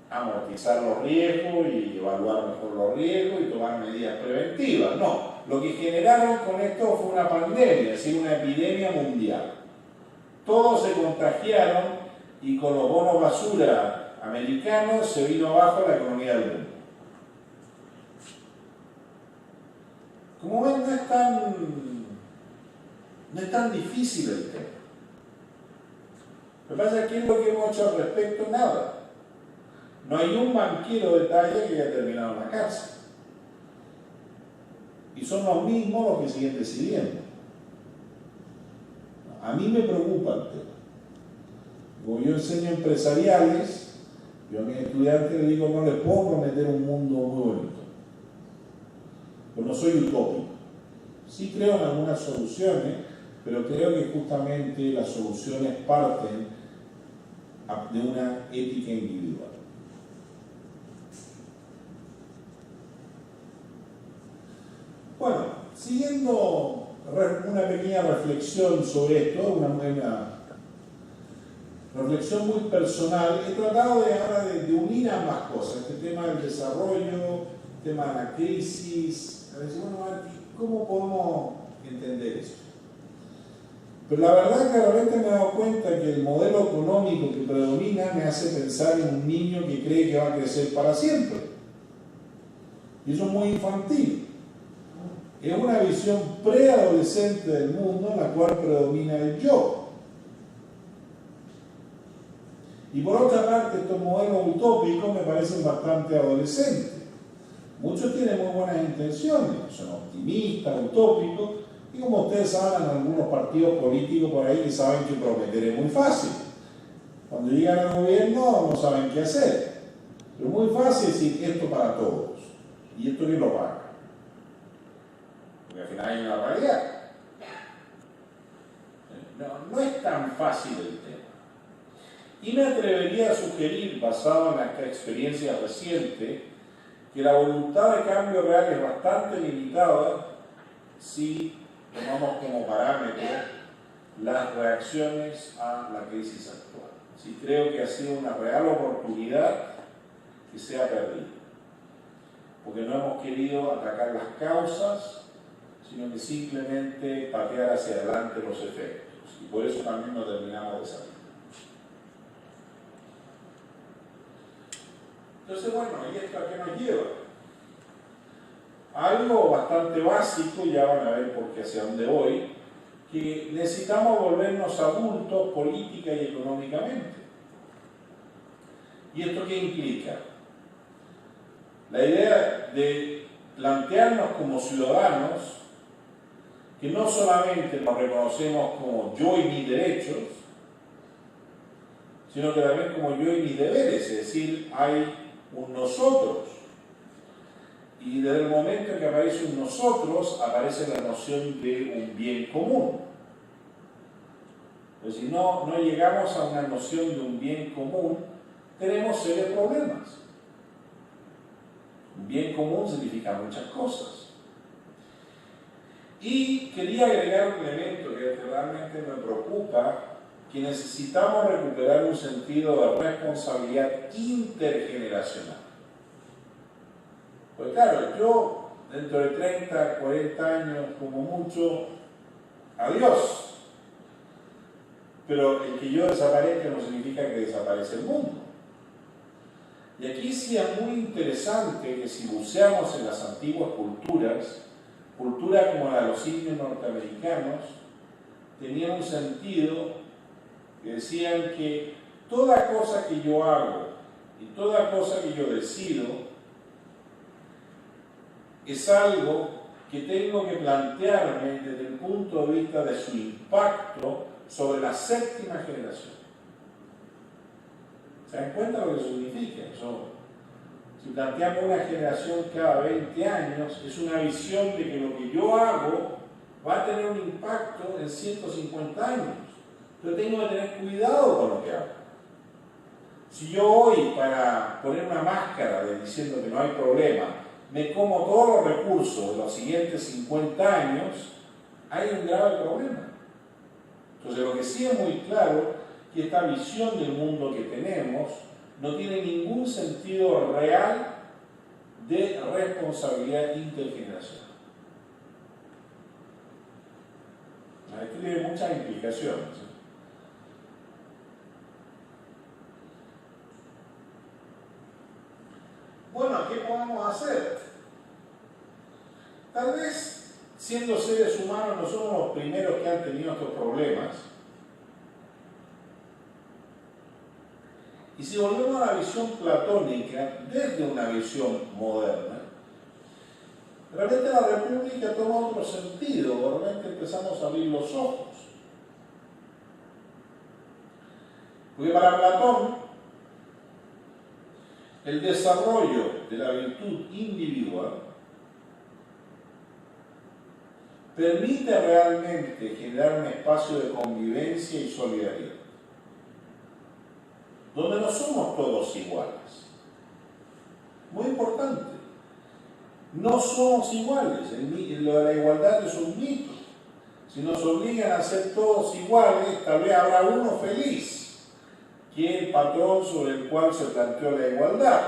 amortizar los riesgos y evaluar mejor los riesgos y tomar medidas preventivas. No, lo que generaron con esto fue una pandemia, es decir, una epidemia mundial. Todos se contagiaron y con los bonos basura americanos se vino abajo la economía del mundo. Como ven, no es tan difícil el tema. Lo que pasa es que es lo que hemos hecho al respecto, nada. No hay un banquero de talla que haya terminado en la cárcel. Y son los mismos los que siguen decidiendo. A mí me preocupa el tema. Como yo enseño empresariales, yo a mis estudiantes les digo, no les puedo prometer un mundo muy bonito. Pero no soy utópico. Sí creo en algunas soluciones, pero creo que justamente las soluciones parten de una ética individual. Bueno, siguiendo una pequeña reflexión sobre esto, una reflexión muy personal, he tratado ahora de unir ambas cosas, este tema del desarrollo, el tema de la crisis, a decir, bueno, ¿cómo podemos entender esto? Pero la verdad es que de repente me he dado cuenta que el modelo económico que predomina me hace pensar en un niño que cree que va a crecer para siempre. Y eso es muy infantil. Es una visión preadolescente del mundo en la cual predomina el yo. Y por otra parte, estos modelos utópicos me parecen bastante adolescentes. Muchos tienen muy buenas intenciones, son optimistas, utópicos, y como ustedes saben, algunos partidos políticos por ahí que saben que prometer es muy fácil. Cuando llegan al gobierno no saben qué hacer. Pero es muy fácil decir esto para todos. ¿Y esto quién lo paga? Porque al final hay una realidad. No es tan fácil el tema. Y me atrevería a sugerir, basado en esta experiencia reciente, que la voluntad de cambio real es bastante limitada si tomamos como parámetro las reacciones a la crisis actual. Sí, creo que ha sido una real oportunidad que se ha perdido, porque no hemos querido atacar las causas, sino que simplemente patear hacia adelante los efectos, y por eso también no terminamos de salir. Entonces, bueno, ¿y esto a qué nos lleva? Algo bastante básico, ya van a ver por qué hacia dónde voy, que necesitamos volvernos adultos política y económicamente. ¿Y esto qué implica? La idea de plantearnos como ciudadanos que no solamente nos reconocemos como yo y mis derechos, sino que también como yo y mis deberes, es decir, hay un nosotros. Y desde el momento en que aparece un nosotros, aparece la noción de un bien común. Pero si no llegamos a una noción de un bien común, tenemos serios problemas. Un bien común significa muchas cosas. Y quería agregar un elemento que realmente me preocupa, que necesitamos recuperar un sentido de responsabilidad intergeneracional. Pues claro, yo dentro de 30, 40 años como mucho, adiós. Pero el que yo desaparezca no significa que desaparece el mundo. Y aquí sí es muy interesante que si buceamos en las antiguas culturas, culturas como la de los indios norteamericanos, tenían un sentido que decían que toda cosa que yo hago y toda cosa que yo decido es algo que tengo que plantearme desde el punto de vista de su impacto sobre la séptima generación. ¿Se dan cuenta lo que significa eso? Si planteamos una generación cada 20 años, es una visión de que lo que yo hago va a tener un impacto en 150 años. Yo tengo que tener cuidado con lo que hago. Si yo hoy, para poner una máscara diciendo que no hay problema, me como todos los recursos de los siguientes 50 años, hay un grave problema. Entonces, lo que sí es muy claro es que esta visión del mundo que tenemos no tiene ningún sentido real de responsabilidad intergeneracional. Esto tiene muchas implicaciones. Bueno, ¿qué podemos hacer? Tal vez, siendo seres humanos, no somos los primeros que han tenido estos problemas. Y si volvemos a la visión platónica, desde una visión moderna, realmente la república toma otro sentido, realmente empezamos a abrir los ojos. Porque para Platón, el desarrollo de la virtud individual permite realmente generar un espacio de convivencia y solidaridad, donde no somos todos iguales. Muy importante, no somos iguales. Lo de la igualdad es un mito. Si nos obligan a ser todos iguales, tal vez habrá uno feliz, que es el patrón sobre el cual se planteó la igualdad.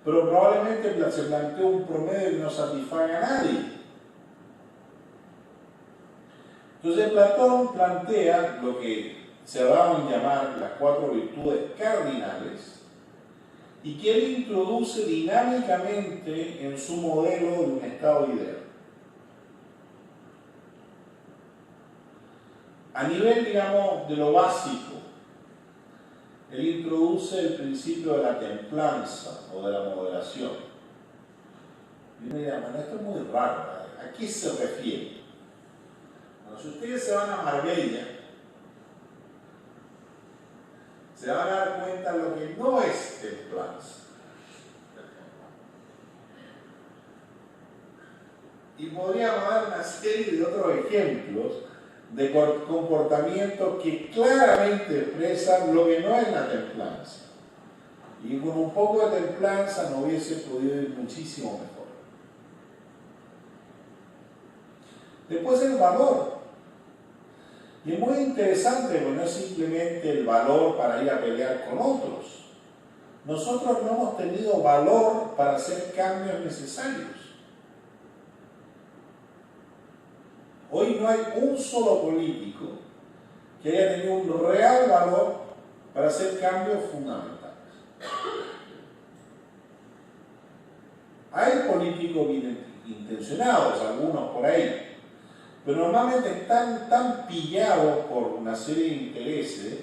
Pero probablemente se planteó un promedio que no satisfaga a nadie. Entonces Platón plantea lo que se daban a llamar las 4 virtudes cardinales y que él introduce dinámicamente en su modelo de un estado ideal. A nivel, digamos, de lo básico, él introduce el principio de la templanza o de la moderación. Y uno dirá, bueno, esto es muy raro, ¿a qué se refiere? Bueno, si ustedes se van a Marbella, se van a dar cuenta de lo que no es templanza. Y podríamos dar una serie de otros ejemplos de comportamientos que claramente expresan lo que no es la templanza. Y con un poco de templanza no hubiese podido ir muchísimo mejor. Después el valor. Y es muy interesante porque no es simplemente el valor para ir a pelear con otros. Nosotros no hemos tenido valor para hacer cambios necesarios. Hoy no hay un solo político que haya tenido un real valor para hacer cambios fundamentales. Hay políticos bien intencionados, algunos por ahí, pero normalmente están tan pillados por una serie de intereses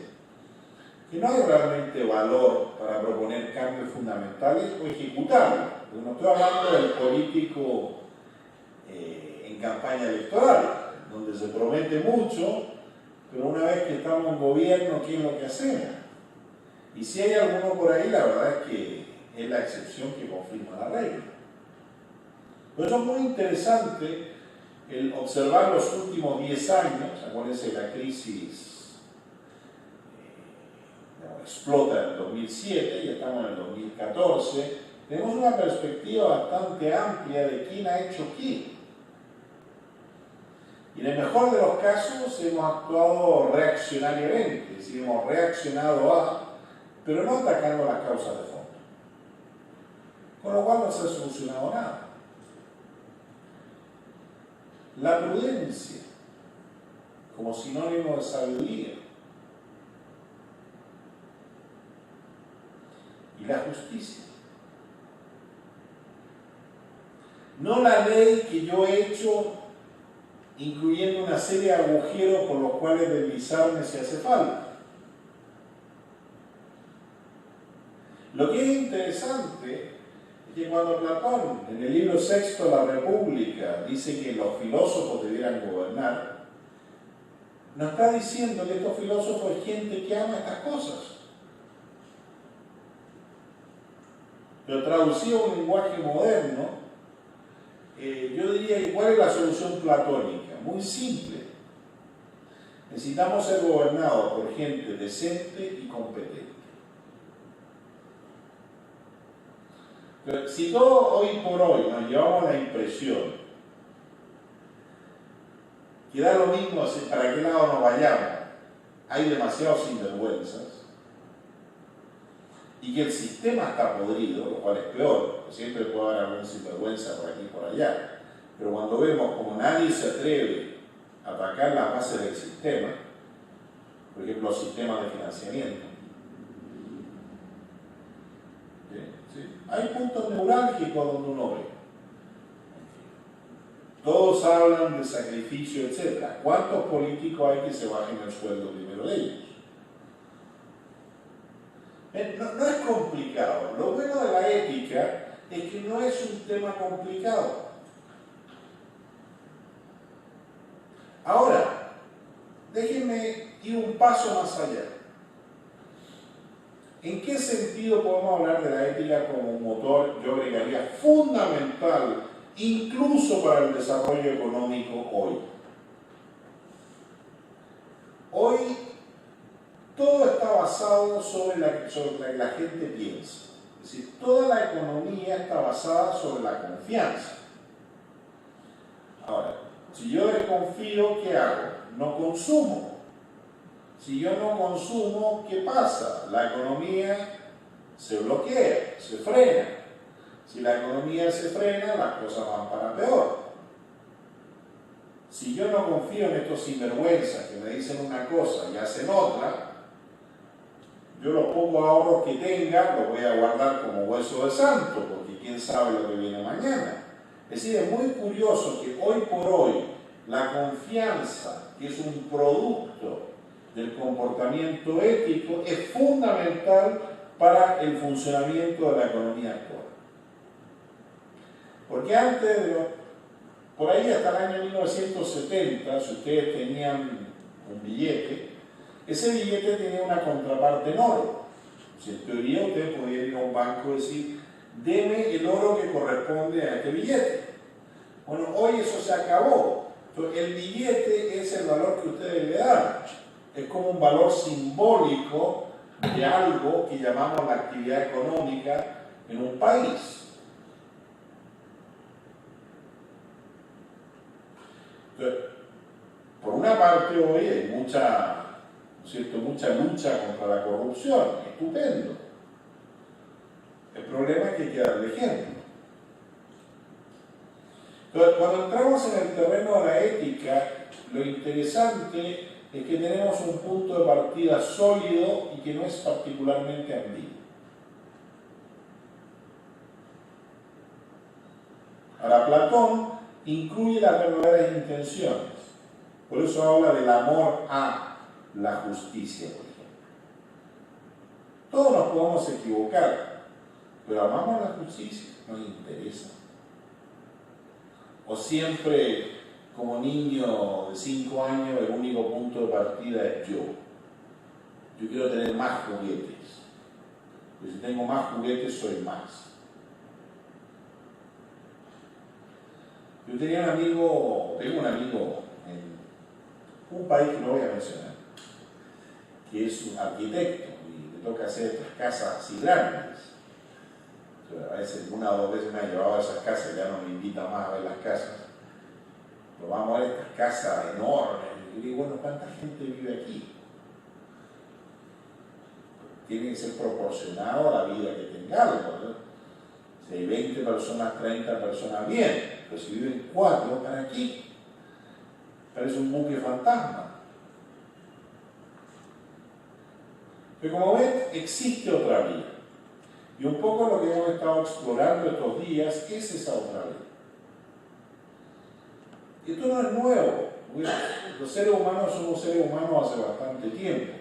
que no hay realmente valor para proponer cambios fundamentales o ejecutarlos. No estoy hablando del político en campaña electoral, donde se promete mucho, pero una vez que estamos en gobierno, ¿qué es lo que hacemos? Y si hay alguno por ahí, la verdad es que es la excepción que confirma la regla. Por eso es muy interesante el observar los últimos 10 años. Acuérdense, la crisis explota en el 2007 y estamos en el 2014. Tenemos una perspectiva bastante amplia de quién ha hecho qué. Y en el mejor de los casos hemos actuado reaccionariamente, es decir, hemos reaccionado pero no atacando las causas de fondo. Con lo cual no se ha solucionado nada. La prudencia, como sinónimo de sabiduría. Y la justicia. No la ley que yo he hecho incluyendo una serie de agujeros por los cuales deslizarme si hace falta. Lo que es interesante es que cuando Platón, en el libro sexto de la República, dice que los filósofos debieran gobernar, nos está diciendo que estos filósofos es gente que ama estas cosas. Pero traducido a un lenguaje moderno, yo diría, ¿cuál es la solución platónica? Muy simple. Necesitamos ser gobernados por gente decente y competente. Pero si todo hoy por hoy nos llevamos la impresión que da lo mismo para qué lado nos vayamos, hay demasiados sinvergüenzas, y que el sistema está podrido, lo cual es peor, porque siempre puede haber algún sinvergüenza por aquí y por allá, pero cuando vemos como nadie se atreve a atacar las bases del sistema, por ejemplo, los sistemas de financiamiento, ¿sí? Hay puntos neurálgicos donde uno ve. Todos hablan de sacrificio, etc. ¿Cuántos políticos hay que se bajen el sueldo primero de ellos? No es complicado. Lo bueno de la ética es que no es un tema complicado. Ahora, déjenme ir un paso más allá. ¿En qué sentido podemos hablar de la ética como un motor, yo agregaría, fundamental, incluso para el desarrollo económico hoy? Hoy todo está basado sobre lo que la gente piensa. Es decir, toda la economía está basada sobre la confianza. Ahora, si yo desconfío, ¿qué hago? No consumo. Si yo no consumo, ¿qué pasa? La economía se bloquea, se frena. Si la economía se frena, las cosas van para peor. Si yo no confío en estos sinvergüenzas que me dicen una cosa y hacen otra, yo los pocos ahorros que tenga los voy a guardar como hueso de santo, porque quién sabe lo que viene mañana. Es decir, es muy curioso que hoy por hoy la confianza, que es un producto del comportamiento ético, es fundamental para el funcionamiento de la economía actual. Porque antes, por ahí hasta el año 1970, si ustedes tenían un billete, ese billete tenía una contraparte en oro. Si en teoría ustedes podían ir a un banco y decir, deme el oro que corresponde a este billete. Bueno, hoy eso se acabó. Entonces, el billete es el valor que ustedes le dan. Es como un valor simbólico de algo que llamamos la actividad económica en un país. Entonces, por una parte hoy hay mucha lucha contra la corrupción, estupendo. El problema es que hay que darle ejemplo. Entonces, cuando entramos en el terreno de la ética, lo interesante es que tenemos un punto de partida sólido y que no es particularmente ambiguo. Ahora, Platón incluye las verdaderas intenciones. Por eso habla del amor a la justicia, por ejemplo. Todos nos podemos equivocar, pero amamos la justicia, nos interesa. O siempre, como niño de 5 años, el único punto de partida es yo. Yo quiero tener más juguetes. Porque si tengo más juguetes, soy más. Yo tengo un amigo en un país que no voy a mencionar, que es un arquitecto y le toca hacer estas casas así grandes. A veces, 1 o 2 veces me ha llevado a esas casas, ya no me invita más a ver las casas. Pero vamos a ver estas casas enormes. Y digo, bueno, ¿cuánta gente vive aquí? Tiene que ser proporcionado a la vida que tengamos, ¿no? Si hay 20 personas, 30 personas, bien. Pero si viven 4, ¿para aquí? Parece un buque fantasma. Pero como ven, existe otra vía. Y un poco lo que hemos estado explorando estos días es esa otra vía. Y esto no es nuevo. Los seres humanos somos seres humanos hace bastante tiempo.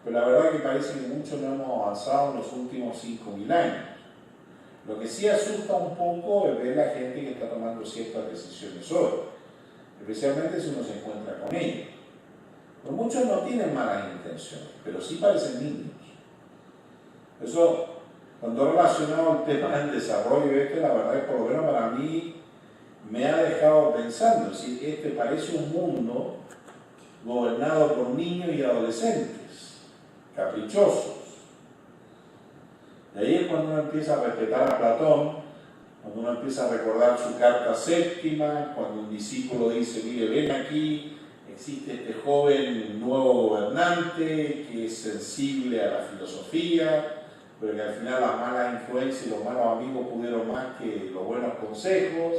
Pero la verdad que parece que mucho no hemos avanzado en los últimos 5.000 años. Lo que sí asusta un poco es ver la gente que está tomando ciertas decisiones hoy, especialmente si uno se encuentra con ellos. Pues muchos no tienen malas intenciones, pero sí parecen niños. Eso, cuando he relacionado el tema del desarrollo la verdad es que por lo menos para mí me ha dejado pensando, es decir, parece un mundo gobernado por niños y adolescentes, caprichosos. Y ahí es cuando uno empieza a respetar a Platón, cuando uno empieza a recordar su carta séptima, cuando un discípulo dice, mire, ven aquí, existe este joven nuevo gobernante que es sensible a la filosofía, pero que al final las malas influencias y los malos amigos pudieron más que los buenos consejos.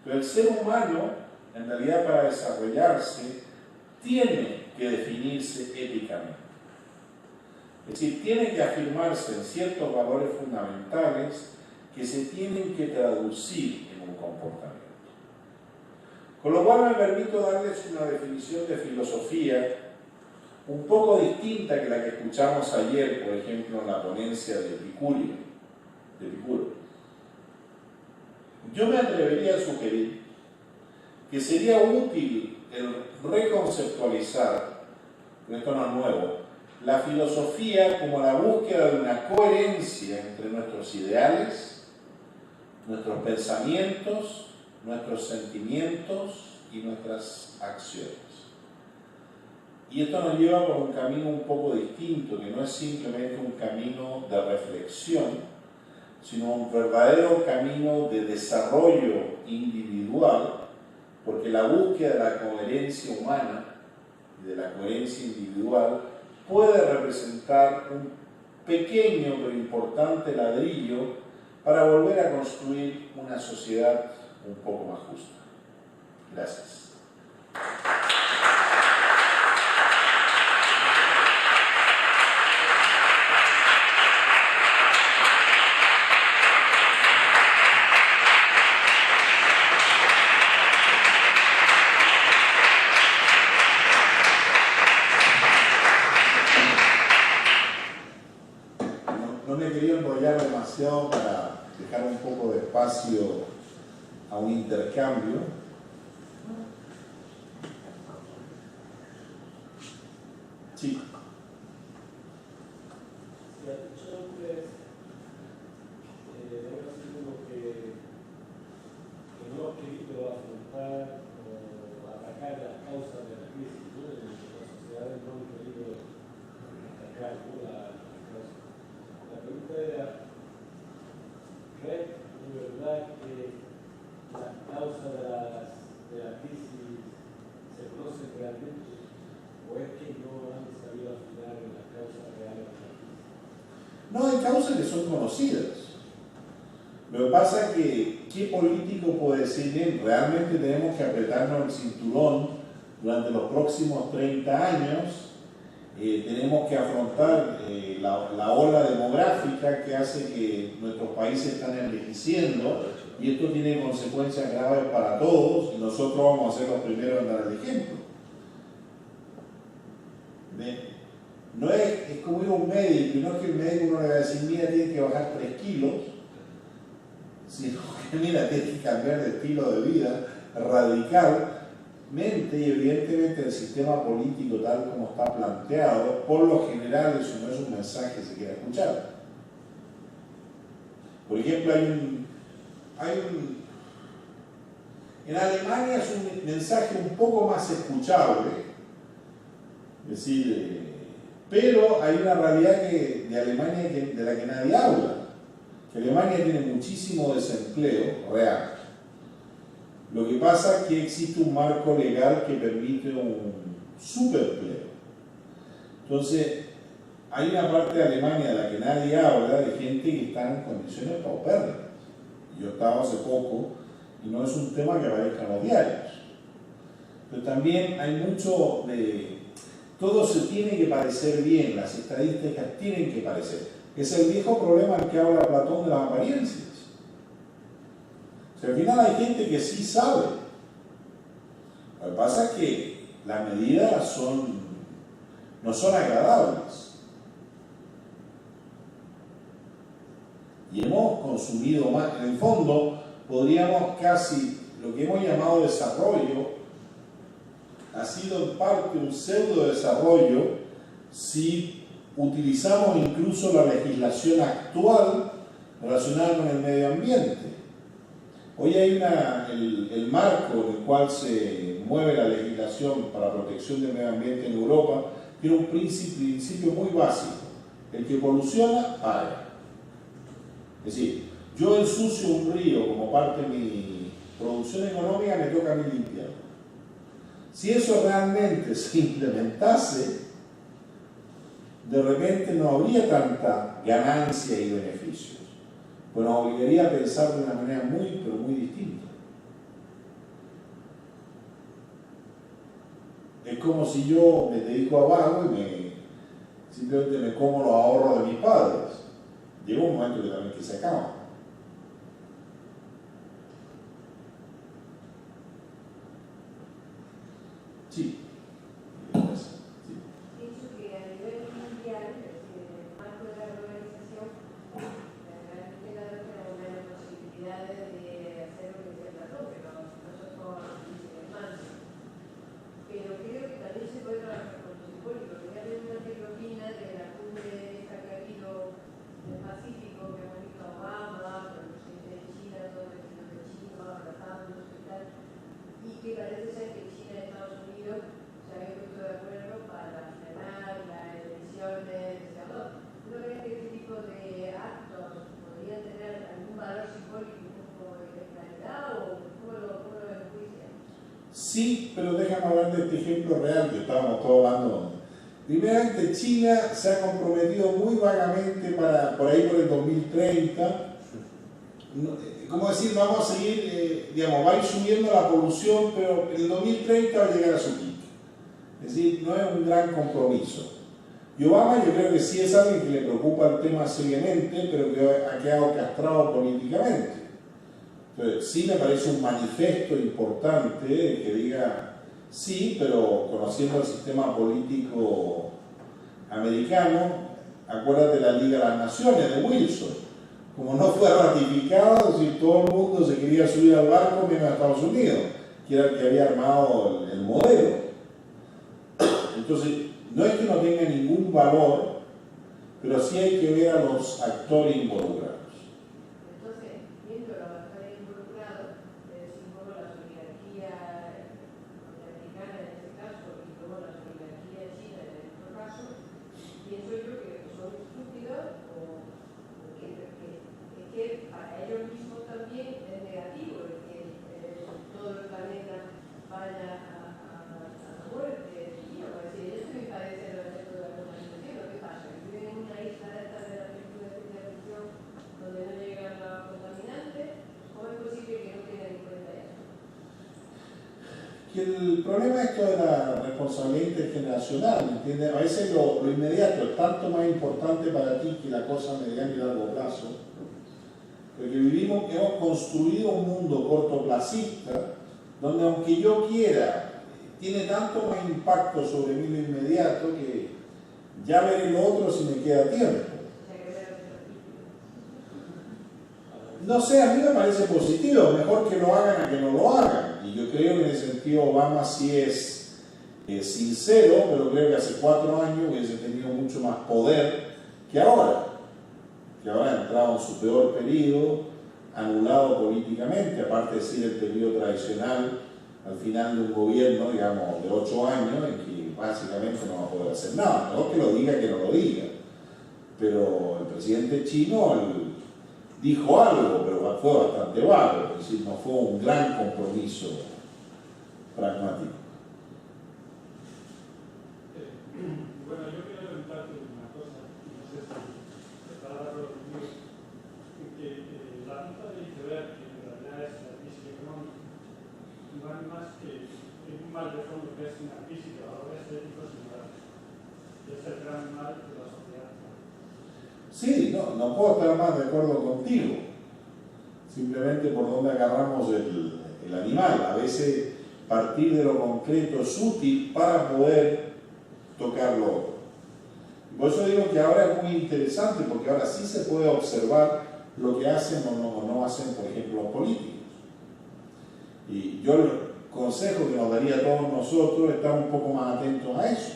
Pero el ser humano, en realidad, para desarrollarse, tiene que definirse éticamente. Es decir, tiene que afirmarse en ciertos valores fundamentales que se tienen que traducir en un comportamiento. Con lo cual me permito darles una definición de filosofía un poco distinta que la que escuchamos ayer, por ejemplo, en la ponencia de Epicuro. Yo me atrevería a sugerir que sería útil el reconceptualizar, esto no es nuevo, la filosofía como la búsqueda de una coherencia entre nuestros ideales, nuestros pensamientos, nuestros sentimientos y nuestras acciones. Y esto nos lleva por un camino un poco distinto, que no es simplemente un camino de reflexión, sino un verdadero camino de desarrollo individual, porque la búsqueda de la coherencia humana y de la coherencia individual puede representar un pequeño pero importante ladrillo para volver a construir una sociedad un poco más justa. Gracias. No me quería enrollar demasiado para dejar un poco de espacio a un intercambio. Sí. No has querido afrontar o atacar las causas de la crisis, ¿no? En las sociedades no han querido atacar, ¿no? las causas. La pregunta era, ¿crees de verdad que las causas de la crisis se conocen realmente? ¿O es que no han sabido afinar en las causas reales de la crisis? No, hay causas que son conocidas. Lo que pasa es que, ¿qué político puede decir, bien, realmente tenemos que apretarnos el cinturón durante los próximos 30 años? Tenemos que afrontar la ola demográfica que hace que nuestros países están envejeciendo y esto tiene consecuencias graves para todos y nosotros vamos a ser los primeros en dar el ejemplo. No es como ir a un médico y no es que el médico uno le va a decir, mira, tienes que bajar 3 kilos, sino que mira, tienes que cambiar de estilo de vida radicalmente y evidentemente el sistema político tal como está planteado, por lo general eso no es un mensaje que se quiera escuchar. Por ejemplo, en Alemania es un mensaje un poco más escuchable, es decir, pero hay una realidad de Alemania de la que nadie habla. Alemania tiene muchísimo desempleo real. Lo que pasa es que existe un marco legal que permite un superempleo. Entonces, hay una parte de Alemania de la que nadie habla de gente que está en condiciones paupérrimas. Yo estaba hace poco y no es un tema que aparezca en los diarios. Pero también hay mucho de... Todo se tiene que parecer bien, las estadísticas tienen que parecer. Es el viejo problema al que habla Platón de las apariencias. O sea, al final hay gente que sí sabe. Lo que pasa es que las medidas no son agradables. Y hemos consumido más. En el fondo, podríamos casi, lo que hemos llamado desarrollo, ha sido en parte un pseudo desarrollo si utilizamos incluso la legislación actual relacionada con el medio ambiente. Hoy hay el marco en el cual se mueve la legislación para protección del medio ambiente en Europa tiene un principio muy básico. El que poluciona, paga. Es decir, yo ensucio un río como parte de mi producción económica, me toca a mí limpiarlo. Si eso realmente se implementase, de repente no habría tanta ganancia y beneficios. Pues nos obligaría a pensar de una manera muy, pero muy distinta. Es como si yo me dedico a vago y simplemente me como los ahorros de mis padres. Llega un momento que también se acaba. Sí. Pienso que a nivel mundial, en el marco de la globalización, realmente la posibilidad de hacer lo que se trató, pero no se puede decir más. Pero creo que también se puede trabajar con lo simbólico, porque hay una tecnología de la cumbre esta que ha habido en el Pacífico, que ha visto a Obama, con el presidente de China, todo el vecino de China, abrazándose y tal, y que parece ser que China y Estados Unidos se habían puesto de acuerdo para frenar la emisión de CO2. ¿No crees que este tipo de actos podrían tener algún valor simbólico como ejemplaridad o cómo lo enjuician? Sí, pero déjame hablar de este ejemplo real que estábamos todos hablando. Primeramente, China se ha comprometido muy vagamente para por ahí por el 2030. ¿Cómo decir? Vamos a seguir, va a ir subiendo la polución, pero en el 2030 va a llegar a su pico. Es decir, no es un gran compromiso. Y Obama yo creo que sí es alguien que le preocupa el tema seriamente, pero que ha quedado castrado políticamente. Entonces, sí me parece un manifiesto importante que diga sí, pero conociendo el sistema político americano, acuérdate de la Liga de las Naciones de Wilson. Como no fue ratificado, si todo el mundo se quería subir al barco menos a Estados Unidos, que era el que había armado el modelo. Entonces, no es que no tenga ningún valor, pero sí hay que ver a los actores involucrados. Entonces, viendo a los actores involucrados, como la oligarquía norteamericana en este caso y luego la oligarquía china en otro caso, pienso yo que son estúpidos o que para ellos mismos también es negativo el que todo el planeta vaya a la muerte. Si ellos también padecen los efectos de la contaminación, ¿lo que pasa? Que viven en una isla de estas de la película de ciencia ficción donde no llegan los contaminantes, ¿cómo es posible que no tengan en cuenta eso? Que el problema esto de la responsabilidad intergeneracional, ¿entiendes? A veces lo inmediato es tanto más importante para ti que la cosa a mediano y largo plazo. Porque hemos construido un mundo cortoplacista donde aunque yo quiera, tiene tanto más impacto sobre mí lo inmediato que ya veré lo otro si me queda tiempo. No sé, a mí me parece positivo, mejor que lo hagan a que no lo hagan. Y yo creo que en ese sentido Obama sí es sincero, pero creo que hace 4 años hubiese tenido mucho más poder que ahora ha entrado en su peor periodo, anulado políticamente, aparte de ser el periodo tradicional al final de un gobierno, digamos, de 8 años, en que básicamente no va a poder hacer nada. Mejor que lo diga que no lo diga. Pero el presidente chino dijo algo, pero fue bastante vago, es decir, no fue un gran compromiso pragmático. Bueno, yo quiero preguntarte una cosa, no sé si está de acuerdo conmigo, que la ruta de iceberg, que en realidad es la crisis económica, no hay más que un mal de fondo que es una crisis de valores éticos y morales. Es el gran mal de la sociedad. Sí, no puedo estar más de acuerdo contigo. Simplemente por donde agarramos el animal. A veces partir de lo concreto es útil para poder tocarlo. Por eso digo que ahora es muy interesante, porque ahora sí se puede observar lo que hacen o no hacen, por ejemplo, los políticos. Y yo el consejo que nos daría a todos nosotros es estar un poco más atentos a eso.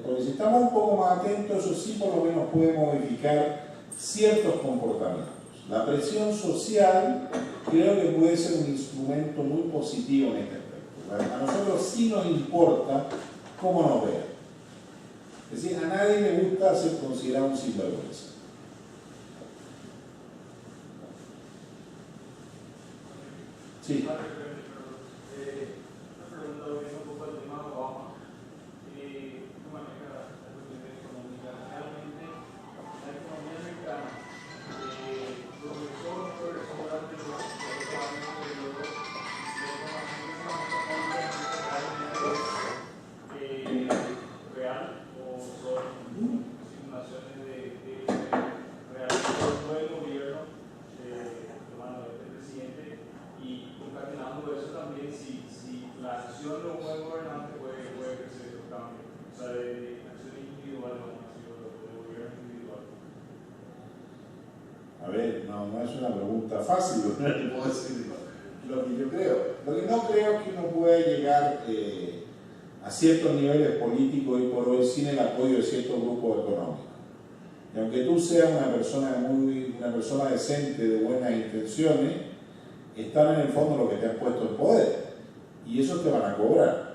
Porque si estamos un poco más atentos, eso sí por lo menos puede modificar ciertos comportamientos. La presión social creo que puede ser un instrumento muy positivo en este aspecto. A nosotros sí nos importa cómo nos vean. Es decir, a nadie le gusta ser considerado un sinvergüenza. Sí. Una pregunta volviendo un poco al tema de Obama. ¿Cómo maneja la cuestión económica? Realmente, la economía americana progresó durante los años periodos real o son simulaciones de real del gobierno de mano del presidente. Y concatenando eso también, si la acción de un buen gobernante puede crecer esos cambios, o sea, de acción individual, no ha sido de gobierno individual. A ver, no es una pregunta fácil, no te puedo decir lo que yo creo. Lo que no creo es que uno pueda llegar a ciertos niveles políticos hoy por hoy sin el apoyo de ciertos grupos económicos. Y aunque tú seas una persona decente, de buenas intenciones, están en el fondo lo que te han puesto en poder y eso te van a cobrar.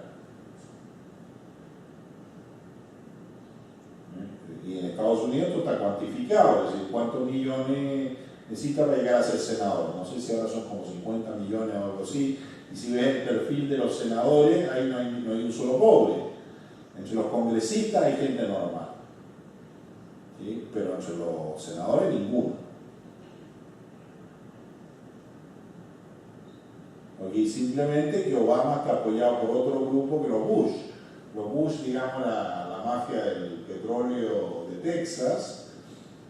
Y en Estados Unidos esto está cuantificado, es decir, cuántos millones necesita para llegar a ser senador. No sé si ahora son como 50 millones o algo así. Y si ves el perfil de los senadores, ahí no hay un solo pobre. Entre los congresistas hay gente normal, ¿sí? Pero entre los senadores ninguno. Porque simplemente que Obama está apoyado por otro grupo que los Bush. Los Bush, digamos, la mafia del petróleo de Texas,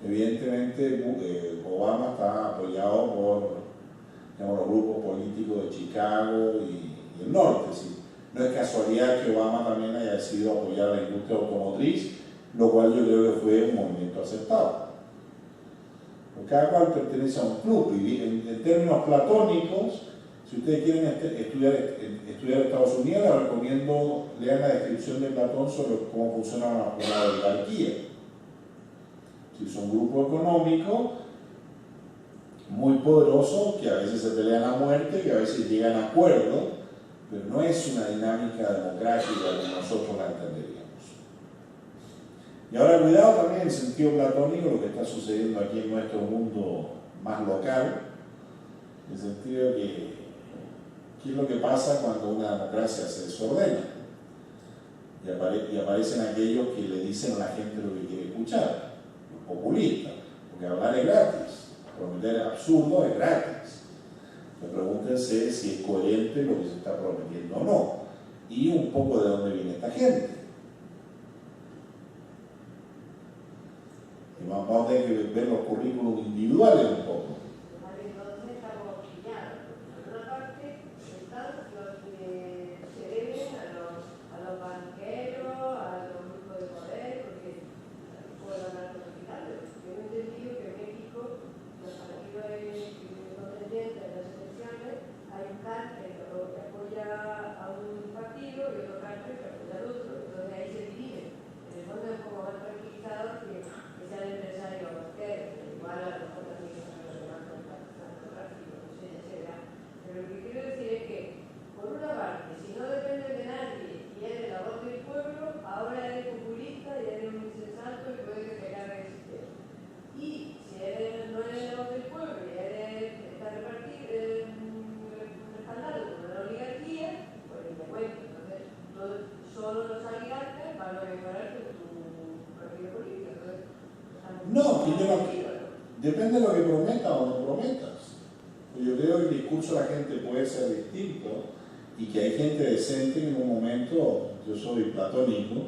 evidentemente Obama está apoyado por, digamos, los grupos políticos de Chicago y el norte. ¿Sí? No es casualidad que Obama también haya decidido apoyar la industria automotriz, lo cual yo creo que fue un movimiento aceptado. Cada cual pertenece a un club y en términos platónicos, si ustedes quieren estudiar Estados Unidos, les recomiendo leer la descripción de Platón sobre cómo funciona una oligarquía. Si son grupos económicos muy poderosos que a veces se pelean a muerte, que a veces llegan a acuerdos, pero no es una dinámica democrática como nosotros la entenderíamos. Y ahora cuidado también en el sentido platónico lo que está sucediendo aquí en nuestro mundo más local, en el sentido de que ¿qué es lo que pasa cuando una democracia se desordena? Y aparecen aquellos que le dicen a la gente lo que quiere escuchar, los populistas, porque hablar es gratis, prometer absurdo es gratis. Pregúntense si es coherente lo que se está prometiendo o no, y un poco de dónde viene esta gente. Y vamos a tener que ver los currículos individuales un poco. Depende de lo que prometas o no prometas. Yo creo que el discurso de la gente puede ser distinto y que hay gente decente que en un momento, yo soy platónico,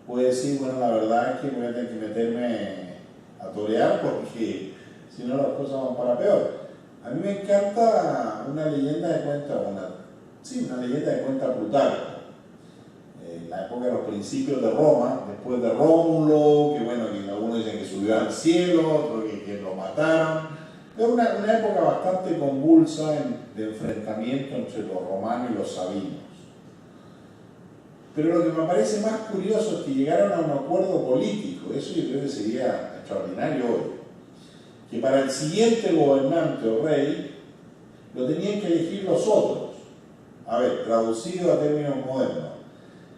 puede decir, bueno, la verdad es que voy a tener que meterme a torear porque si no las cosas van para peor. A mí me encanta una leyenda de cuenta Plutarco. En la época de los principios de Roma, después de Rómulo, que bueno, que algunos dicen que subió al cielo, otros que lo mataron. Es una época bastante convulsa de enfrentamiento entre los romanos y los sabinos. Pero lo que me parece más curioso es que llegaron a un acuerdo político, eso yo creo que sería extraordinario hoy, que para el siguiente gobernante o rey lo tenían que elegir los otros. A ver, traducido a términos modernos,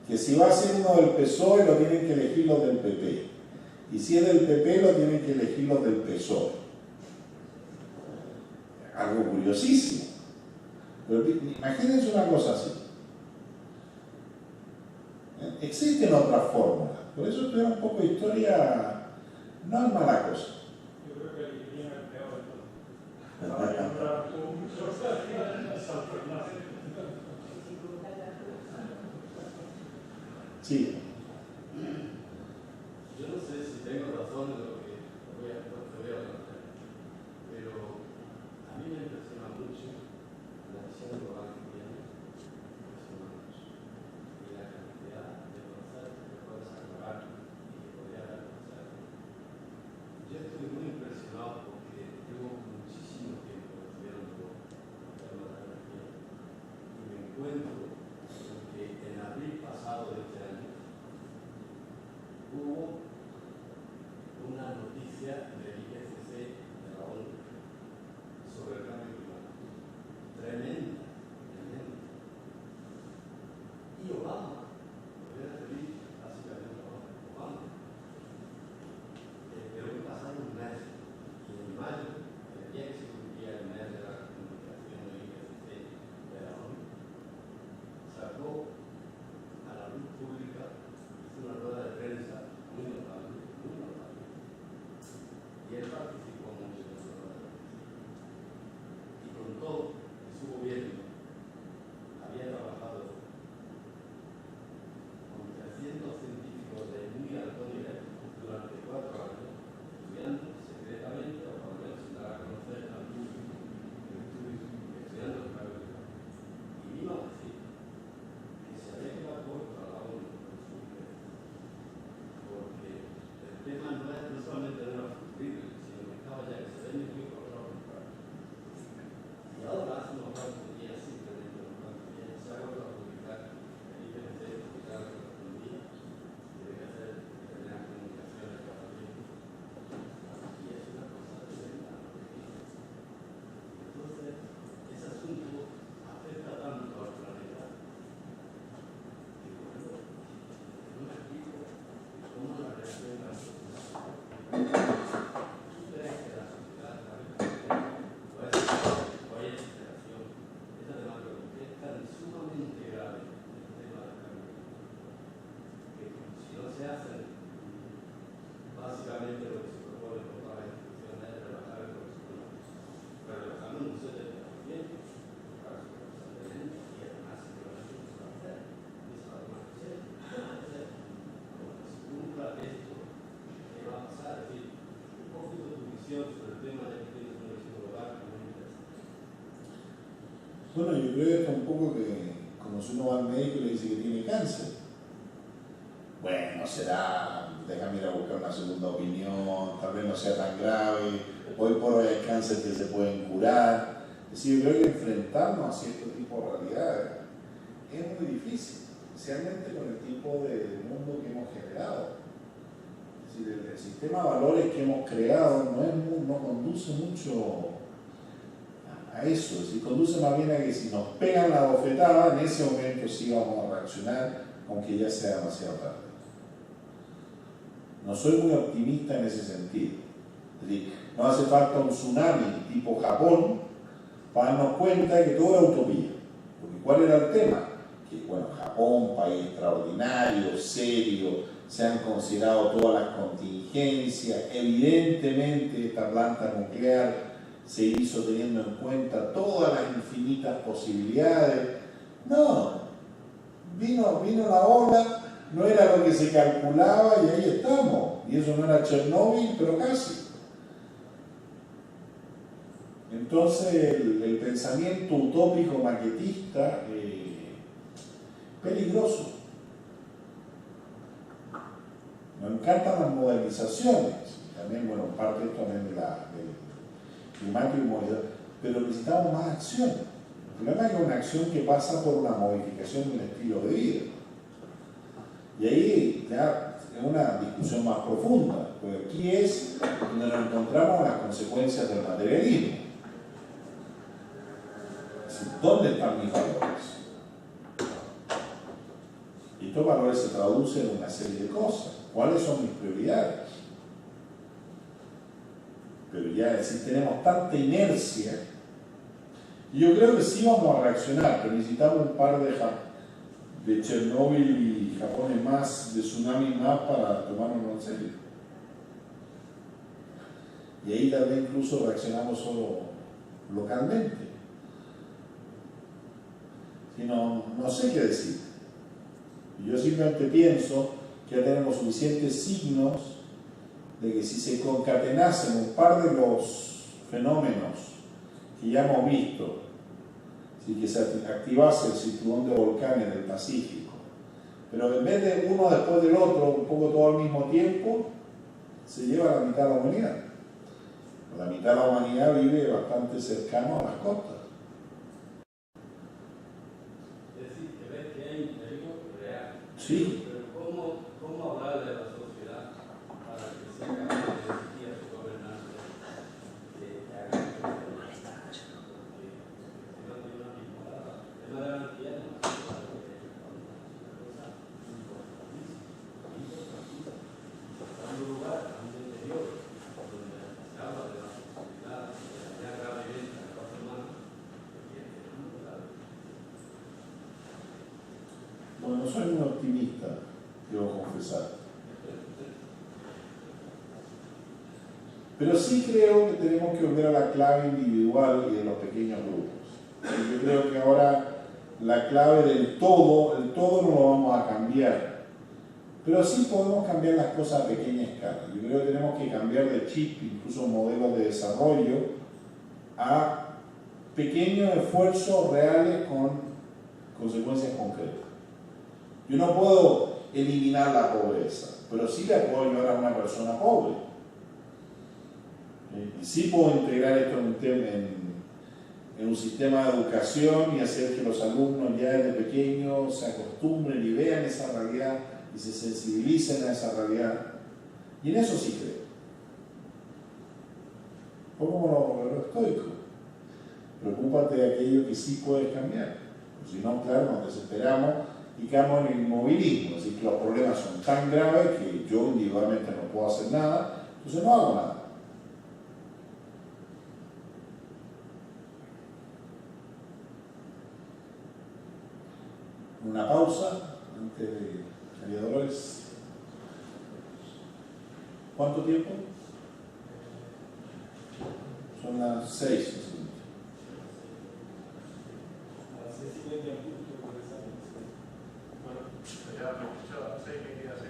que si va a ser uno del PSOE lo tienen que elegir los del PP, y si es del PP lo tienen que elegir los del PSOE. Algo curiosísimo. Pero imagínense una cosa así. Existen otras fórmulas, por eso estudiar un poco de historia no es mala cosa. Yo creo que el idioma es peor entonces. Sí. Yo no sé si tengo razón en lo que voy a hablar, pero a mí me impresiona mucho la visión global que tienen los humanos y la cantidad de conceptos que puedes aclarar y que podría alcanzar. Yo estoy muy impresionado porque llevo muchísimo tiempo estudiando el tema de la energía y me encuentro con que en abril pasado de este año hubo una noticia del IPCC de la ONU sobre el cambio climático. Tremenda, tremenda. Y Obama, lo voy a referir básicamente a Obama, pero que pasaron un mes, y en mayo, el día que se cumplía el mes de la comunicación del IPCC de la ONU, sacó a la luz pública, hizo una rueda de prensa muy notable, y él participó mucho en esa rueda de prensa. Y contó que su gobierno había trabajado con 300 científicos de muy alto nivel durante 4 años, estudiando secretamente, o por lo menos sin dar a conocer al público, estudiando el cambio climático. Y vino a decir que se había quedado corto a la ONU porque el tema no solamente no era sufrible, sino que estaba ya que se había metido por otra voluntad. Y ahora, hace unos cuantos días, simplemente unos cuantos días, se ha vuelto a publicar el IPCC, publicar la correspondía, tiene que hacer determinadas comunicaciones cada tiempo. Y es una cosa tremenda. Entonces, ese asunto afecta tanto al planeta que, bueno, no me explico cómo la reacción de la sociedad. ¿Tú crees que la sociedad o hay exageración? Es además lo que es tan sumamente grave el tema del cambio climático que si no se hacen básicamente lo que se propone por todas las instituciones es rebajar el consumo, pero rebajando un 70%, para su consumo y además seguramente no se va a hacer, y se va a tomar en serio. Cuando se cumpla esto, ¿qué va a pasar? Es decir, un poquito tu visión sobre el tema de que tienes una visión global que muy interesante. Bueno, yo creo que es un poco que, como si uno va al médico y le dice que tiene cáncer. Bueno, será, déjame ir a buscar una segunda opinión, tal vez no sea tan grave, hoy por hoy hay cáncer que se pueden curar. Es decir, yo creo que enfrentarnos a cierto tipo de realidades es muy difícil, especialmente con el tipo de mundo que hemos generado. Es decir, el sistema de valores que hemos creado no conduce mucho a eso, es decir, conduce más bien a que si nos pegan la bofetada, en ese momento sí vamos a reaccionar, aunque ya sea demasiado tarde. No soy muy optimista en ese sentido. Es decir, no hace falta un tsunami tipo Japón para darnos cuenta de que todo era utopía. Porque ¿cuál era el tema? Que, bueno, Japón, país extraordinario, serio, se han considerado todas las contingencias, evidentemente esta planta nuclear se hizo teniendo en cuenta todas las infinitas posibilidades. No, vino la ola, no era lo que se calculaba y ahí estamos. Y eso no era Chernóbil, pero casi. Entonces el pensamiento utópico maquetista peligroso. Nos encantan las modernizaciones, también, bueno, parte de esto también del climático y movilidad, pero necesitamos más acción. El problema es que es una acción que pasa por una modificación del estilo de vida. Y ahí ya es una discusión más profunda, porque aquí es donde nos encontramos las consecuencias del materialismo. ¿Dónde están mis valores? Y estos valores se traducen en una serie de cosas. ¿Cuáles son mis prioridades? Pero ya si tenemos tanta inercia, y yo creo que sí vamos a reaccionar, pero necesitamos un par de Chernóbil y Japón más, de tsunami más para tomárnoslo en serio. Y ahí tal vez incluso reaccionamos solo localmente. No sé qué decir. Yo simplemente pienso que ya tenemos suficientes signos de que si se concatenasen un par de los fenómenos que ya hemos visto, si que se activase el cinturón de volcanes del Pacífico, pero en vez de uno después del otro, un poco todo al mismo tiempo, se lleva la mitad de la humanidad. La mitad de la humanidad vive bastante cercano a las costas. Es decir, que ves que hay un peligro real. Sí. Pero ¿cómo hablarle a la sociedad para que sea capaz de exigir a su gobernante que haga esto? Porque si no tiene una temporada, es una garantía de una sociedad que es una cosa importantísima. Está en un lugar tan de interior donde se habla de la posibilidad de la grave evento de la raza humana que es muy grave. Bueno, no soy un optimista, debo confesar. Pero sí creo que tenemos que volver a la clave individual y de los pequeños grupos. Yo creo que ahora la clave del todo, el todo no lo vamos a cambiar. Pero sí podemos cambiar las cosas a pequeña escala. Yo creo que tenemos que cambiar de chip, incluso modelos de desarrollo, a pequeños esfuerzos reales con consecuencias concretas. Yo no puedo eliminar la pobreza, pero sí le puedo ayudar a una persona pobre. Y sí puedo integrar esto en un sistema de educación y hacer que los alumnos ya desde pequeños se acostumbren y vean esa realidad y se sensibilicen a esa realidad. Y en eso sí creo. Como lo estoico. Preocúpate de aquello que sí puedes cambiar. Si no, claro, nos desesperamos y quedamos en el inmovilismo. Así que los problemas son tan graves que yo individualmente no puedo hacer nada, entonces no hago nada. Una pausa antes de María Dolores. ¿Cuánto tiempo? Son las 6. A las 6:30 en punto regresamos. Bueno, ya me he escuchado, 6 que queda 6.